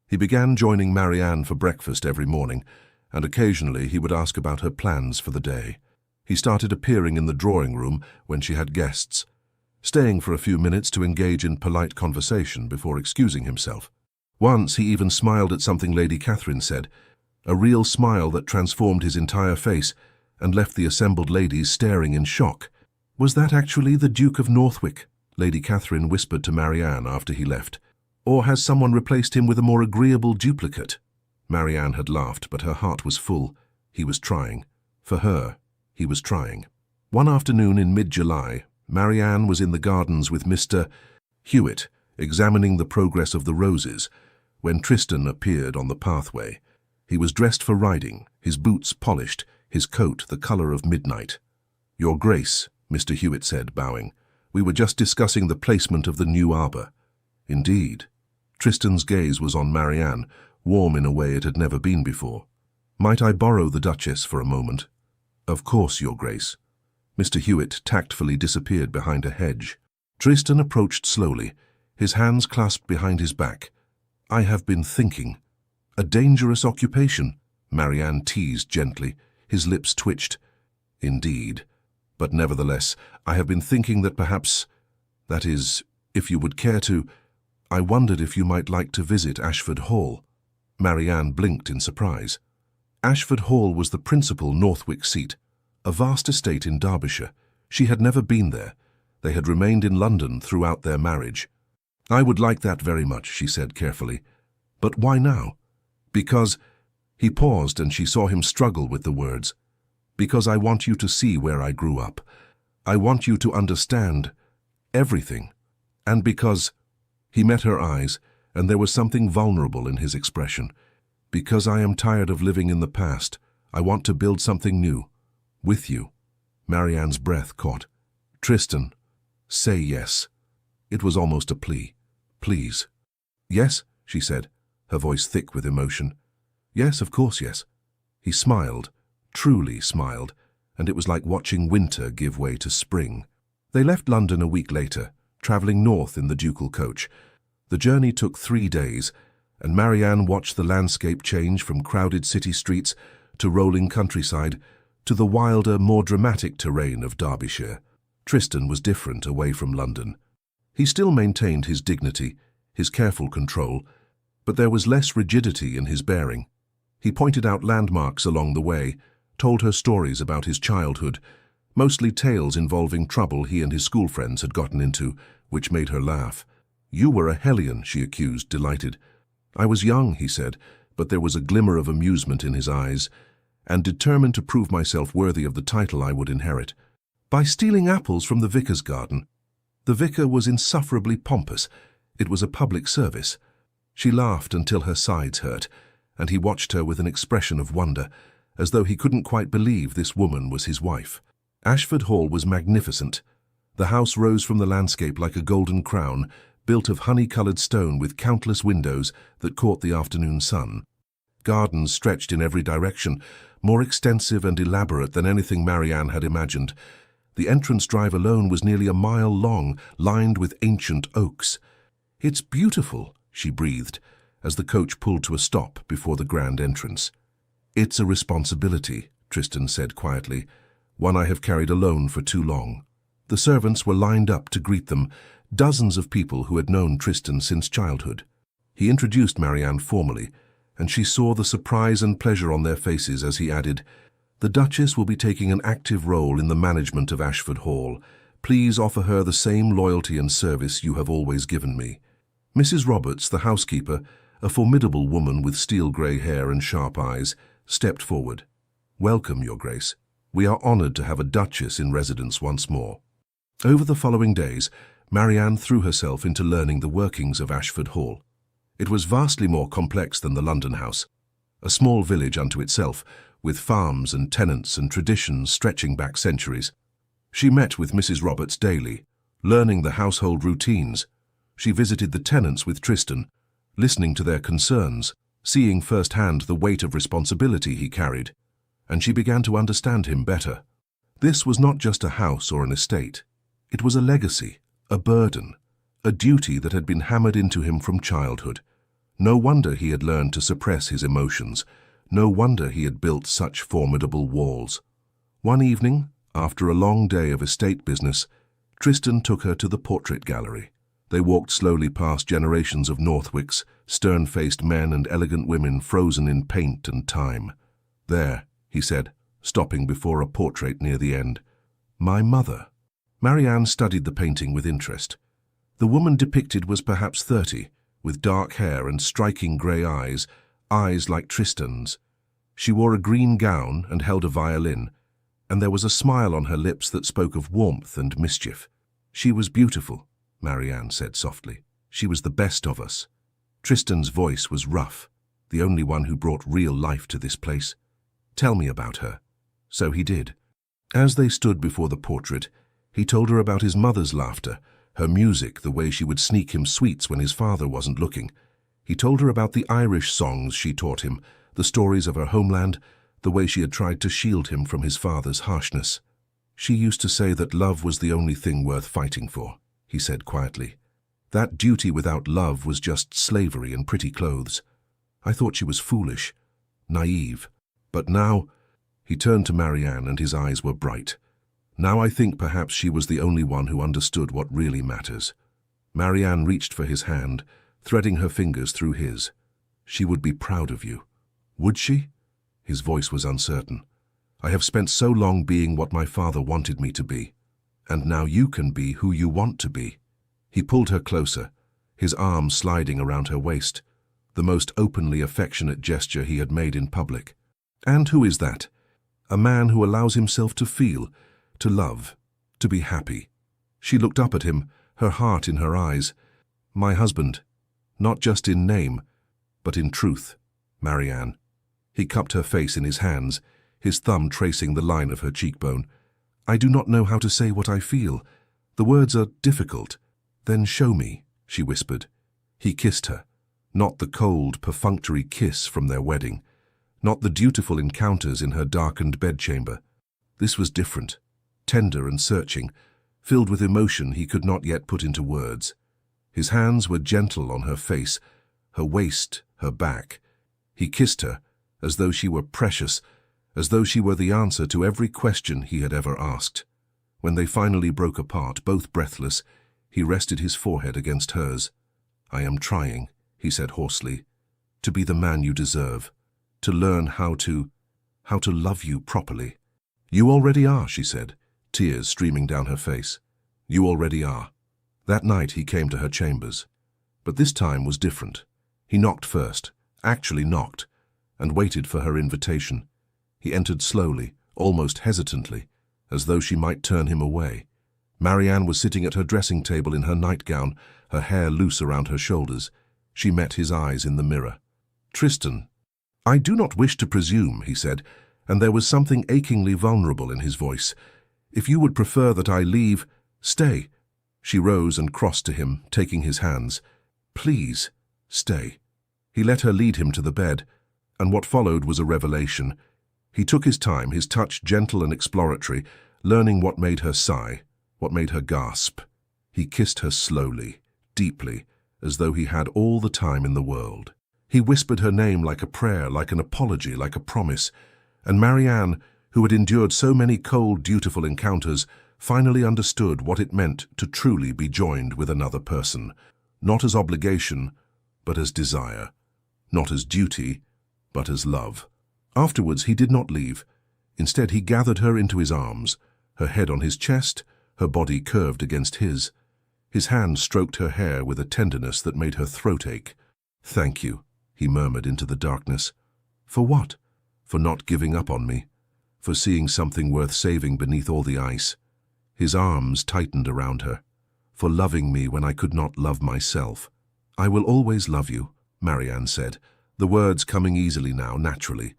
He began joining Marianne for breakfast every morning, and occasionally he would ask about her plans for the day. He started appearing in the drawing room when she had guests, staying for a few minutes to engage in polite conversation before excusing himself. Once he even smiled at something Lady Catherine said, a real smile that transformed his entire face and left the assembled ladies staring in shock. "Was that actually the Duke of Northwick?" Lady Catherine whispered to Marianne after he left. "Or has someone replaced him with a more agreeable duplicate?" Marianne had laughed, but her heart was full. He was trying. For her, he was trying. One afternoon in mid-July, Marianne was in the gardens with Mr. Hewitt, examining the progress of the roses, when Tristan appeared on the pathway. He was dressed for riding, his boots polished, his coat the color of midnight. "Your Grace," Mr. Hewitt said, bowing, "we were just discussing the placement of the new arbor." "Indeed." Tristan's gaze was on Marianne, warm in a way it had never been before. "Might I borrow the Duchess for a moment?" "Of course, Your Grace." Mr. Hewitt tactfully disappeared behind a hedge. Tristan approached slowly, his hands clasped behind his back. "I have been thinking." "A dangerous occupation," Marianne teased gently. His lips twitched. "Indeed. But nevertheless, I have been thinking that perhaps, that is, if you would care to, I wondered if you might like to visit Ashford Hall." Marianne blinked in surprise. Ashford Hall was the principal Northwick seat, a vast estate in Derbyshire. She had never been there. They had remained in London throughout their marriage. "I would like that very much," she said carefully. "But why now?" "Because—" He paused and she saw him struggle with the words. "Because I want you to see where I grew up. I want you to understand everything. And because he met her eyes, and there was something vulnerable in his expression. Because I am tired of living in the past, I want to build something new. With you. Marianne's breath caught. Tristan, say yes. It was almost a plea. Please. Yes, she said, her voice thick with emotion. Yes, of course, yes. He smiled, truly smiled, and it was like watching winter give way to spring. They left London a week later, travelling north in the ducal coach. The journey took 3 days, and Marianne watched the landscape change from crowded city streets to rolling countryside to the wilder, more dramatic terrain of Derbyshire. Tristan was different away from London. He still maintained his dignity, his careful control, but there was less rigidity in his bearing. He pointed out landmarks along the way, told her stories about his childhood, mostly tales involving trouble he and his school friends had gotten into, which made her laugh. You were a hellion, she accused, delighted. I was young, he said, but there was a glimmer of amusement in his eyes, and determined to prove myself worthy of the title I would inherit. By stealing apples from the vicar's garden. The vicar was insufferably pompous. It was a public service. She laughed until her sides hurt, and he watched her with an expression of wonder, as though he couldn't quite believe this woman was his wife. Ashford Hall was magnificent. The house rose from the landscape like a golden crown, built of honey-coloured stone with countless windows that caught the afternoon sun. Gardens stretched in every direction, more extensive and elaborate than anything Marianne had imagined. The entrance drive alone was nearly a mile long, lined with ancient oaks. It's beautiful, she breathed, as the coach pulled to a stop before the grand entrance. It's a responsibility, Tristan said quietly, one I have carried alone for too long. The servants were lined up to greet them, dozens of people who had known Tristan since childhood. He introduced Marianne formally, and she saw the surprise and pleasure on their faces as he added, "The Duchess will be taking an active role in the management of Ashford Hall. Please offer her the same loyalty and service you have always given me." Mrs. Roberts, the housekeeper, a formidable woman with steel-grey hair and sharp eyes, stepped forward. "Welcome, Your Grace. We are honoured to have a Duchess in residence once more." Over the following days, Marianne threw herself into learning the workings of Ashford Hall. It was vastly more complex than the London house, a small village unto itself, with farms and tenants and traditions stretching back centuries. She met with Mrs. Roberts daily, learning the household routines. She visited the tenants with Tristan, listening to their concerns, seeing firsthand the weight of responsibility he carried, and she began to understand him better. This was not just a house or an estate. It was a legacy, a burden, a duty that had been hammered into him from childhood. No wonder he had learned to suppress his emotions. No wonder he had built such formidable walls. One evening, after a long day of estate business, Tristan took her to the portrait gallery. They walked slowly past generations of Northwicks, stern-faced men and elegant women frozen in paint and time. "There," he said, stopping before a portrait near the end. "My mother." Marianne studied the painting with interest. The woman depicted was perhaps 30, with dark hair and striking grey eyes, eyes like Tristan's. She wore a green gown and held a violin, and there was a smile on her lips that spoke of warmth and mischief. "She was beautiful," Marianne said softly. "She was the best of us." Tristan's voice was rough, the only one who brought real life to this place. "Tell me about her." So he did. As they stood before the portrait, he told her about his mother's laughter, her music, the way she would sneak him sweets when his father wasn't looking. He told her about the Irish songs she taught him, the stories of her homeland, the way she had tried to shield him from his father's harshness. "She used to say that love was the only thing worth fighting for," he said quietly. "That duty without love was just slavery and pretty clothes. I thought she was foolish, naive. But now," he turned to Marianne and his eyes were bright. "Now I think perhaps she was the only one who understood what really matters." Marianne reached for his hand, threading her fingers through his. "She would be proud of you." "Would she?" His voice was uncertain. "I have spent so long being what my father wanted me to be, and now you can be who you want to be." He pulled her closer, his arm sliding around her waist, the most openly affectionate gesture he had made in public. "And who is that? A man who allows himself to feel, to love, to be happy." She looked up at him, her heart in her eyes. My husband, not just in name, but in truth, Marianne. He cupped her face in his hands, his thumb tracing the line of her cheekbone. I do not know how to say what I feel. The words are difficult. Then show me, she whispered. He kissed her, not the cold, perfunctory kiss from their wedding, not the dutiful encounters in her darkened bedchamber. This was different, tender and searching, filled with emotion he could not yet put into words. His hands were gentle on her face, her waist, her back. He kissed her, as though she were precious, as though she were the answer to every question he had ever asked. When they finally broke apart, both breathless, he rested his forehead against hers. I am trying, he said hoarsely, to be the man you deserve, to learn how to love you properly. You already are, she said, tears streaming down her face. You already are. That night he came to her chambers. But this time was different. He knocked first, actually knocked, and waited for her invitation. He entered slowly, almost hesitantly, as though she might turn him away. Marianne was sitting at her dressing table in her nightgown, her hair loose around her shoulders. She met his eyes in the mirror. Tristan, I do not wish to presume, he said, and there was something achingly vulnerable in his voice. If you would prefer that I leave, stay. She rose and crossed to him, taking his hands. Please, stay. He let her lead him to the bed, and what followed was a revelation. He took his time, his touch gentle and exploratory, learning what made her sigh, what made her gasp. He kissed her slowly, deeply, as though he had all the time in the world. He whispered her name like a prayer, like an apology, like a promise, and Marianne, who had endured so many cold, dutiful encounters, finally understood what it meant to truly be joined with another person, not as obligation, but as desire, not as duty, but as love. Afterwards he did not leave. Instead he gathered her into his arms, her head on his chest, her body curved against his. His hand stroked her hair with a tenderness that made her throat ache. Thank you, he murmured into the darkness. For what? For not giving up on me, for seeing something worth saving beneath all the ice. His arms tightened around her, for loving me when I could not love myself. I will always love you, Marianne said, the words coming easily now, naturally.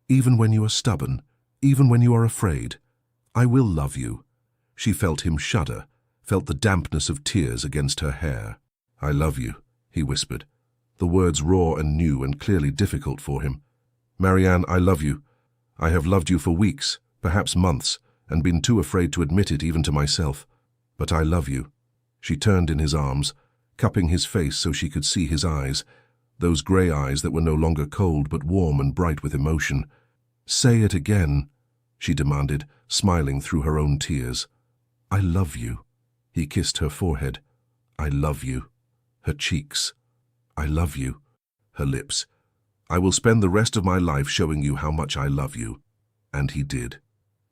Even when you are stubborn, even when you are afraid, I will love you. She felt him shudder, felt the dampness of tears against her hair. I love you, he whispered, the words raw and new and clearly difficult for him. Marianne, I love you. I have loved you for weeks, perhaps months, and been too afraid to admit it even to myself. But I love you. She turned in his arms, cupping his face so she could see his eyes, those grey eyes that were no longer cold but warm and bright with emotion. Say it again, she demanded, smiling through her own tears. I love you. He kissed her forehead. I love you. Her cheeks. I love you. Her lips. I will spend the rest of my life showing you how much I love you. And he did.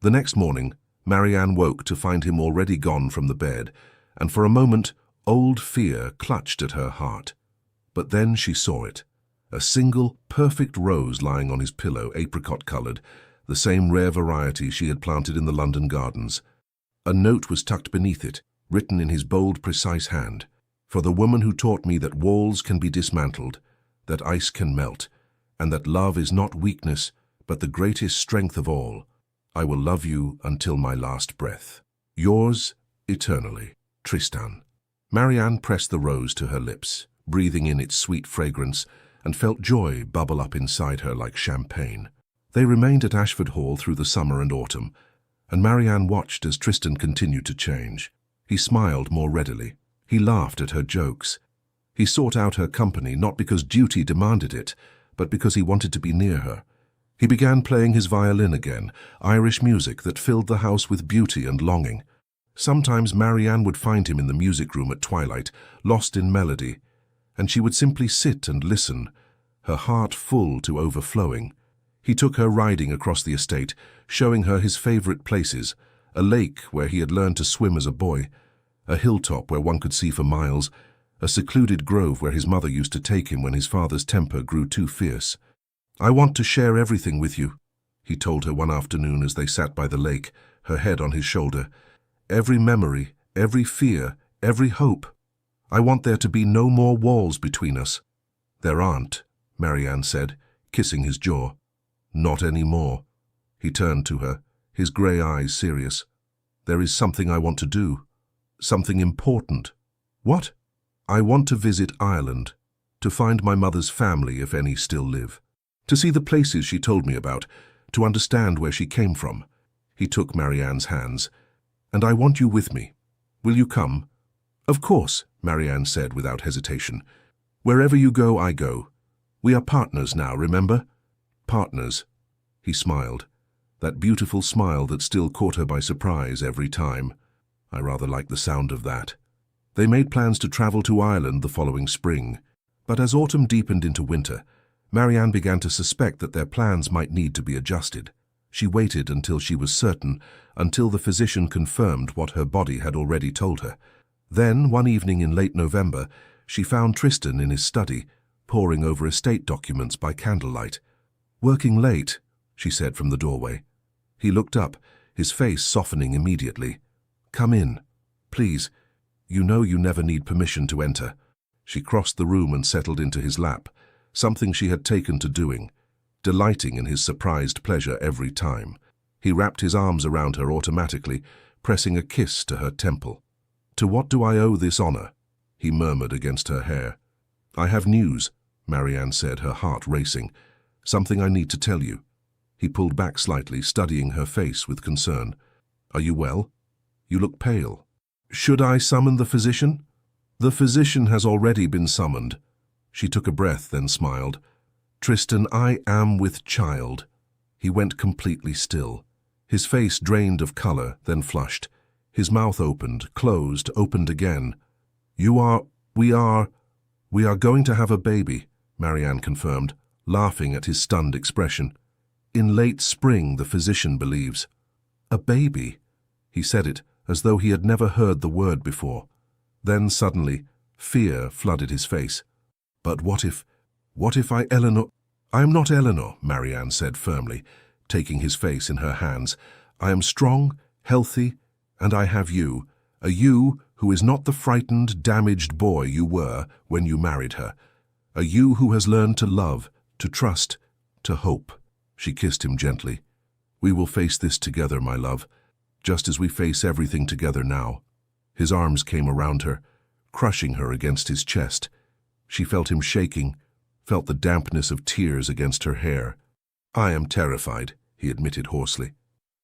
The next morning, Marianne woke to find him already gone from the bed, and for a moment, old fear clutched at her heart. But then she saw it. A single, perfect rose lying on his pillow, apricot-coloured, the same rare variety she had planted in the London gardens. A note was tucked beneath it, written in his bold, precise hand. For the woman who taught me that walls can be dismantled, that ice can melt, and that love is not weakness, but the greatest strength of all. I will love you until my last breath. Yours, eternally, Tristan. Marianne pressed the rose to her lips, breathing in its sweet fragrance, and felt joy bubble up inside her like champagne. They remained at Ashford Hall through the summer and autumn, and Marianne watched as Tristan continued to change. He smiled more readily. He laughed at her jokes. He sought out her company not because duty demanded it, but because he wanted to be near her. He began playing his violin again, Irish music that filled the house with beauty and longing. Sometimes Marianne would find him in the music room at twilight, lost in melody, and she would simply sit and listen, her heart full to overflowing. He took her riding across the estate, showing her his favourite places, a lake where he had learned to swim as a boy, a hilltop where one could see for miles, a secluded grove where his mother used to take him when his father's temper grew too fierce. I want to share everything with you, he told her one afternoon as they sat by the lake, her head on his shoulder. Every memory, every fear, every hope. I want there to be no more walls between us." "There aren't," Marianne said, kissing his jaw. "Not any more." He turned to her, his grey eyes serious. "There is something I want to do. Something important." "What?" "I want to visit Ireland, to find my mother's family, if any still live. To see the places she told me about, to understand where she came from." He took Marianne's hands. "And I want you with me. Will you come?" "Of course," Marianne said without hesitation. "Wherever you go, I go. We are partners now, remember?" "Partners." He smiled, that beautiful smile that still caught her by surprise every time. I rather like the sound of that. They made plans to travel to Ireland the following spring, but as autumn deepened into winter, Marianne began to suspect that their plans might need to be adjusted. She waited until she was certain, until the physician confirmed what her body had already told her. Then, one evening in late November, she found Tristan in his study, poring over estate documents by candlelight. "Working late," she said from the doorway. He looked up, his face softening immediately. "Come in, please. You know you never need permission to enter." She crossed the room and settled into his lap, something she had taken to doing, delighting in his surprised pleasure every time. He wrapped his arms around her automatically, pressing a kiss to her temple. "To what do I owe this honor?" he murmured against her hair. "I have news," Marianne said, her heart racing. "Something I need to tell you." He pulled back slightly, studying her face with concern. "Are you well? You look pale." "Should I summon the physician?" "The physician has already been summoned." She took a breath, then smiled. "Tristan, I am with child." He went completely still. His face drained of color, then flushed. His mouth opened, closed, opened again. We are going to have a baby," Marianne confirmed, laughing at his stunned expression. "In late spring, the physician believes." "A baby?" He said it as though he had never heard the word before. Then suddenly, fear flooded his face. "But what if Eleanor—" "I am not Eleanor," Marianne said firmly, taking his face in her hands. "I am strong, healthy, and I have you, a you who is not the frightened, damaged boy you were when you married her, a you who has learned to love, to trust, to hope." She kissed him gently. "We will face this together, my love, just as we face everything together now." His arms came around her, crushing her against his chest. She felt him shaking, felt the dampness of tears against her hair. "I am terrified," he admitted hoarsely.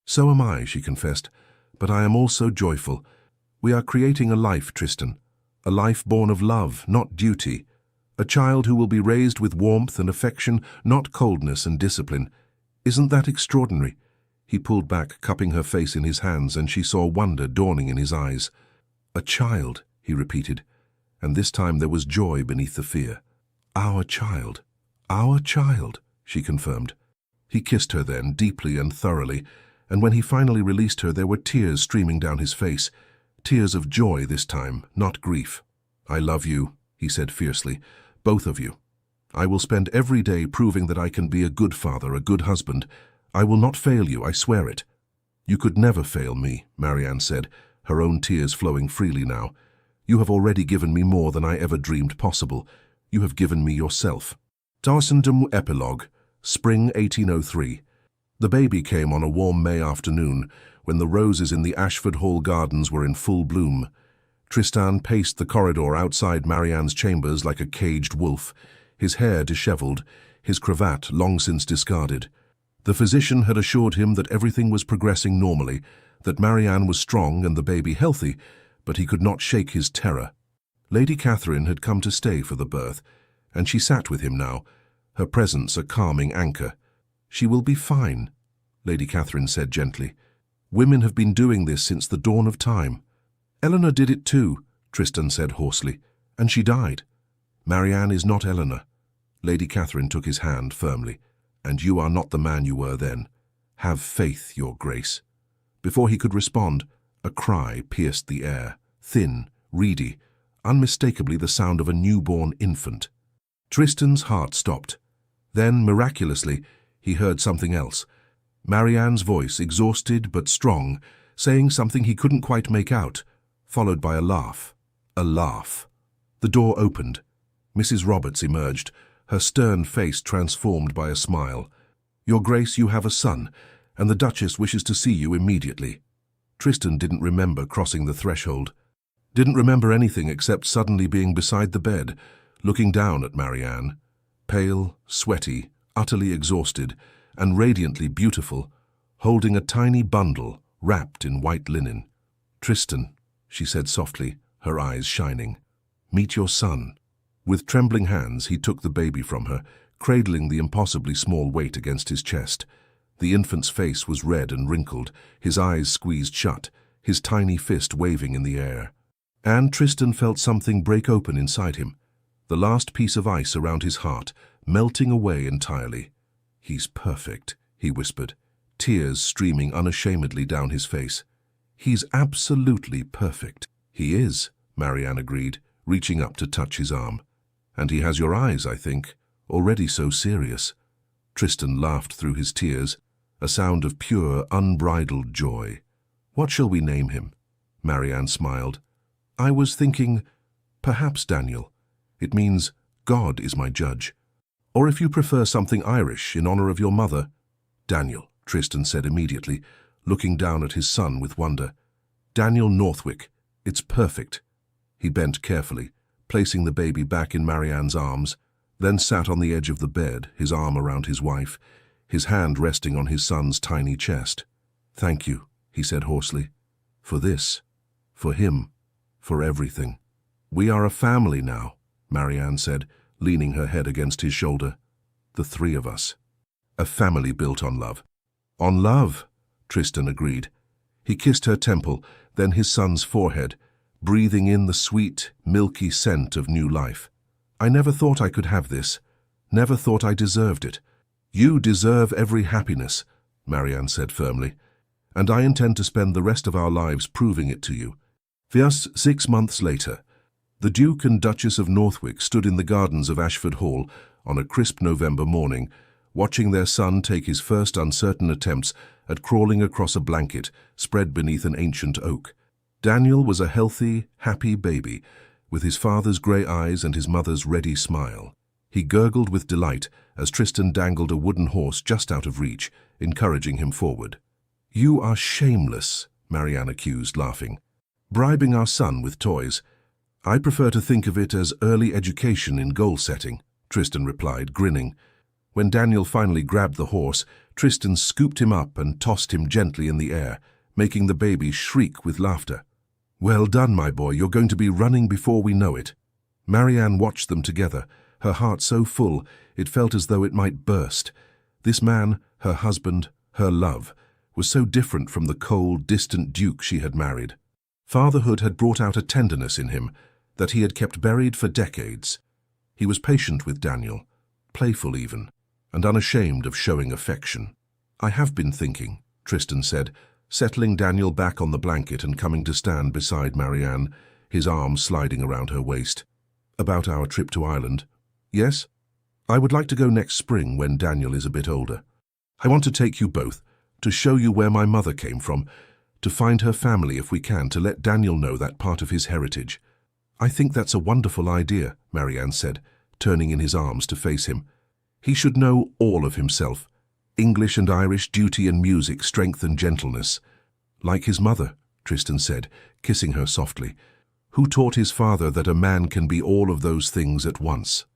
"So am I," she confessed, "but I am also joyful. We are creating a life, Tristan, a life born of love, not duty, a child who will be raised with warmth and affection, not coldness and discipline. Isn't that extraordinary?" He pulled back, cupping her face in his hands, and she saw wonder dawning in his eyes. "A child," he repeated, and this time there was joy beneath the fear. "Our child, she confirmed. He kissed her then, deeply and thoroughly, and when he finally released her, there were tears streaming down his face, tears of joy this time, not grief. "I love you," he said fiercely, "both of you. I will spend every day proving that I can be a good father, a good husband. I will not fail you, I swear it." "You could never fail me," Marianne said, her own tears flowing freely now. "You have already given me more than I ever dreamed possible. You have given me yourself." Tarsendam Epilogue, Spring 1803. The baby came on a warm May afternoon, when the roses in the Ashford Hall gardens were in full bloom. Tristan paced the corridor outside Marianne's chambers like a caged wolf, his hair dishevelled, his cravat long since discarded. The physician had assured him that everything was progressing normally, that Marianne was strong and the baby healthy, but he could not shake his terror. Lady Catherine had come to stay for the birth, and she sat with him now, her presence a calming anchor. "She will be fine," Lady Catherine said gently. "Women have been doing this since the dawn of time." "Eleanor did it too," Tristan said hoarsely, "and she died." "Marianne is not Eleanor." Lady Catherine took his hand firmly. "And you are not the man you were then. Have faith, your grace." Before he could respond, a cry pierced the air, thin, reedy, unmistakably the sound of a newborn infant. Tristan's heart stopped. Then, miraculously, he heard something else. Marianne's voice, exhausted but strong, saying something he couldn't quite make out, followed by a laugh. A laugh. The door opened. Mrs. Roberts emerged, her stern face transformed by a smile. "Your Grace, you have a son, and the Duchess wishes to see you immediately." Tristan didn't remember crossing the threshold. Didn't remember anything except suddenly being beside the bed, looking down at Marianne, pale, sweaty, utterly exhausted, and radiantly beautiful, holding a tiny bundle wrapped in white linen. "Tristan," she said softly, her eyes shining. "Meet your son." With trembling hands, he took the baby from her, cradling the impossibly small weight against his chest. The infant's face was red and wrinkled, his eyes squeezed shut, his tiny fist waving in the air. And Tristan felt something break open inside him, the last piece of ice around his heart, melting away entirely. "He's perfect," he whispered, tears streaming unashamedly down his face. "He's absolutely perfect." "He is," Marianne agreed, reaching up to touch his arm. "And he has your eyes, I think, already so serious." Tristan laughed through his tears, a sound of pure, unbridled joy. "What shall we name him?" Marianne smiled. "I was thinking, perhaps Daniel. It means, God is my judge. Or if you prefer something Irish in honor of your mother." "Daniel," Tristan said immediately, looking down at his son with wonder. "Daniel Northwick. It's perfect." He bent carefully, placing the baby back in Marianne's arms, then sat on the edge of the bed, his arm around his wife, his hand resting on his son's tiny chest. "Thank you," he said hoarsely. "For this, for him, for everything." "We are a family now," Marianne said, leaning her head against his shoulder. "The three of us. A family built on love." "On love," Tristan agreed. He kissed her temple, then his son's forehead, breathing in the sweet, milky scent of new life. "I never thought I could have this. Never thought I deserved it." "You deserve every happiness," Marianne said firmly, "and I intend to spend the rest of our lives proving it to you." Thus, 6 months later, the Duke and Duchess of Northwick stood in the gardens of Ashford Hall on a crisp November morning, watching their son take his first uncertain attempts at crawling across a blanket spread beneath an ancient oak. Daniel was a healthy, happy baby, with his father's grey eyes and his mother's ready smile. He gurgled with delight as Tristan dangled a wooden horse just out of reach, encouraging him forward. "You are shameless," Marianne accused, laughing. "Bribing our son with toys." "I prefer to think of it as early education in goal-setting," Tristan replied, grinning. When Daniel finally grabbed the horse, Tristan scooped him up and tossed him gently in the air, making the baby shriek with laughter. "Well done, my boy, you're going to be running before we know it." Marianne watched them together, her heart so full it felt as though it might burst. This man, her husband, her love, was so different from the cold, distant duke she had married. Fatherhood had brought out a tenderness in him that he had kept buried for decades. He was patient with Daniel, playful even, and unashamed of showing affection. "I have been thinking," Tristan said, settling Daniel back on the blanket and coming to stand beside Marianne, his arm sliding around her waist. "About our trip to Ireland." "Yes? I would like to go next spring when Daniel is a bit older. I want to take you both, to show you where my mother came from, to find her family if we can, to let Daniel know that part of his heritage." "I think that's a wonderful idea," Marianne said, turning in his arms to face him. "He should know all of himself. English and Irish, duty and music, strength and gentleness." "Like his mother," Tristan said, kissing her softly. "Who taught his father that a man can be all of those things at once?"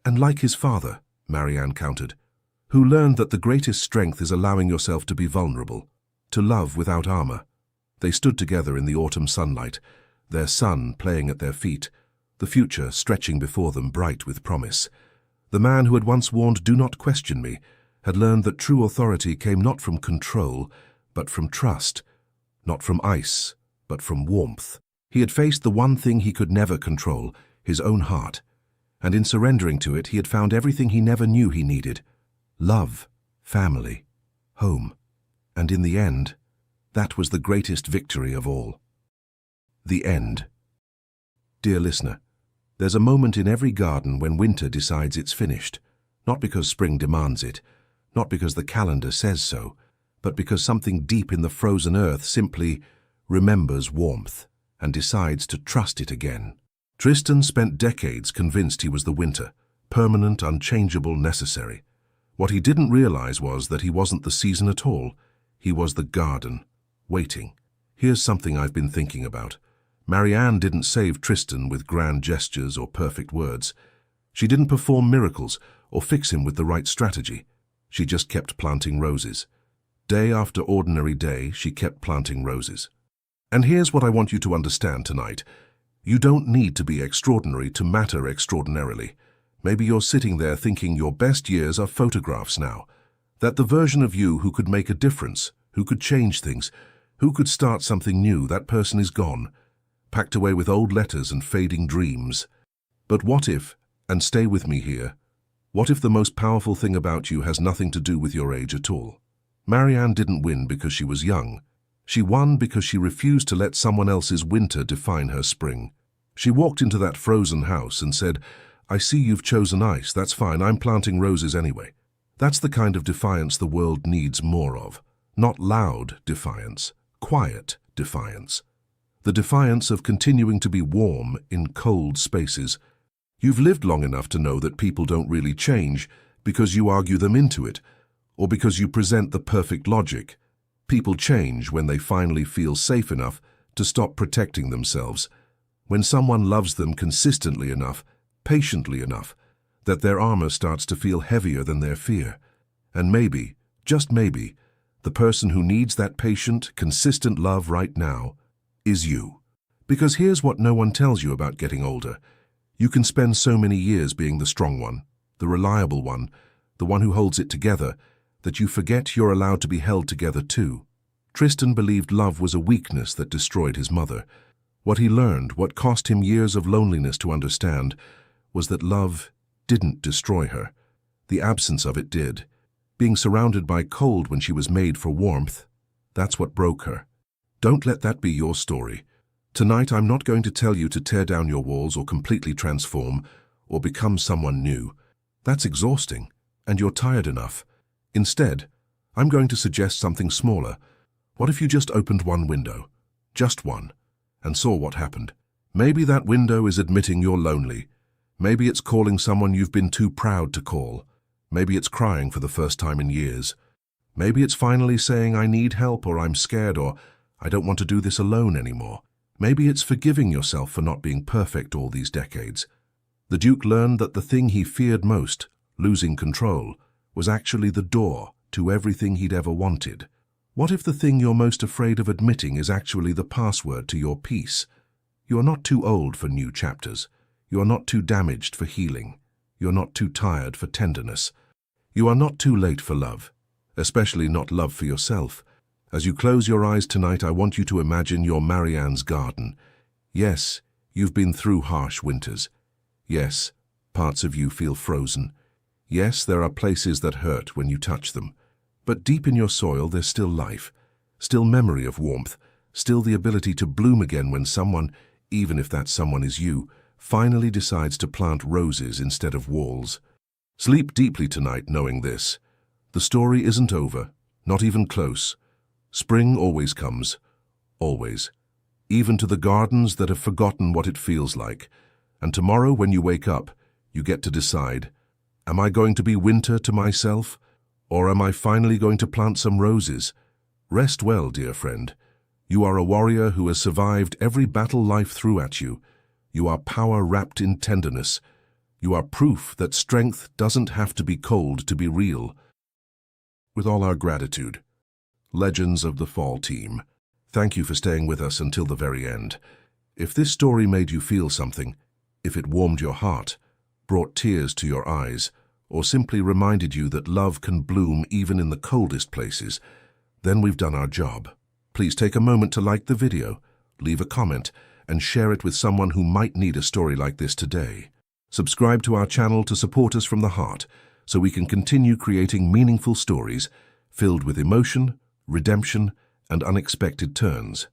"And like his father," Marianne countered, "who learned that the greatest strength is allowing yourself to be vulnerable, to love without armor." They stood together in the autumn sunlight, their son playing at their feet, the future stretching before them bright with promise. The man who had once warned, "Do not question me," had learned that true authority came not from control, but from trust, not from ice, but from warmth. He had faced the one thing he could never control, his own heart, and in surrendering to it he had found everything he never knew he needed: love, family, home, and in the end, that was the greatest victory of all. The end. Dear listener, there's a moment in every garden when winter decides it's finished, not because spring demands it, not because the calendar says so, but because something deep in the frozen earth simply remembers warmth and decides to trust it again. Tristan spent decades convinced he was the winter, permanent, unchangeable, necessary. What he didn't realize was that he wasn't the season at all. He was the garden, waiting. Here's something I've been thinking about. Marianne didn't save Tristan with grand gestures or perfect words. She didn't perform miracles or fix him with the right strategy. She just kept planting roses. Day after ordinary day, she kept planting roses. And here's what I want you to understand tonight. You don't need to be extraordinary to matter extraordinarily. Maybe you're sitting there thinking your best years are photographs now. That the version of you who could make a difference, who could change things, who could start something new, that person is gone, packed away with old letters and fading dreams. But what if, and stay with me here, what if the most powerful thing about you has nothing to do with your age at all? Marianne didn't win because she was young. She won because she refused to let someone else's winter define her spring. She walked into that frozen house and said, "I see you've chosen ice, that's fine, I'm planting roses anyway." That's the kind of defiance the world needs more of. Not loud defiance, quiet defiance. The defiance of continuing to be warm in cold spaces. You've lived long enough to know that people don't really change because you argue them into it, or because you present the perfect logic. People change when they finally feel safe enough to stop protecting themselves. When someone loves them consistently enough, patiently enough, that their armor starts to feel heavier than their fear. And maybe, just maybe, the person who needs that patient, consistent love right now is you. Because here's what no one tells you about getting older. You can spend so many years being the strong one, the reliable one, the one who holds it together, that you forget you're allowed to be held together too. Tristan believed love was a weakness that destroyed his mother. What he learned, what cost him years of loneliness to understand, was that love didn't destroy her. The absence of it did. Being surrounded by cold when she was made for warmth, that's what broke her. Don't let that be your story. Tonight I'm not going to tell you to tear down your walls or completely transform or become someone new. That's exhausting, and you're tired enough. Instead, I'm going to suggest something smaller. What if you just opened one window, just one, and saw what happened? Maybe that window is admitting you're lonely. Maybe it's calling someone you've been too proud to call. Maybe it's crying for the first time in years. Maybe it's finally saying, "I need help," or "I'm scared," or "I don't want to do this alone anymore." Maybe it's forgiving yourself for not being perfect all these decades. The Duke learned that the thing he feared most, losing control, was actually the door to everything he'd ever wanted. What if the thing you're most afraid of admitting is actually the password to your peace? You are not too old for new chapters. You are not too damaged for healing. You are not too tired for tenderness. You are not too late for love, especially not love for yourself. As you close your eyes tonight, I want you to imagine you're Marianne's garden. Yes, you've been through harsh winters. Yes, parts of you feel frozen. Yes, there are places that hurt when you touch them. But deep in your soil, there's still life, still memory of warmth, still the ability to bloom again when someone, even if that someone is you, finally decides to plant roses instead of walls. Sleep deeply tonight knowing this. The story isn't over, not even close. Spring always comes, always, even to the gardens that have forgotten what it feels like. And tomorrow when you wake up, you get to decide, am I going to be winter to myself, or am I finally going to plant some roses? Rest well, dear friend. You are a warrior who has survived every battle life threw at you. You are power wrapped in tenderness. You are proof that strength doesn't have to be cold to be real. With all our gratitude, Legends of the Fall team, thank you for staying with us until the very end. If this story made you feel something, if it warmed your heart, brought tears to your eyes, or simply reminded you that love can bloom even in the coldest places, then we've done our job. Please take a moment to like the video, leave a comment, and share it with someone who might need a story like this today. Subscribe to our channel to support us from the heart, so we can continue creating meaningful stories filled with emotion, redemption, and unexpected turns.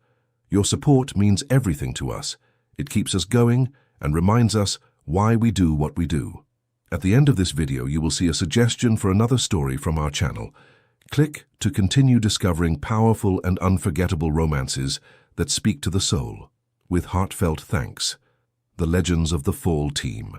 Your support means everything to us. It keeps us going and reminds us why we do what we do. At the end of this video, you will see a suggestion for another story from our channel. Click to continue discovering powerful and unforgettable romances that speak to the soul. With heartfelt thanks. The Legends of the Fall Team.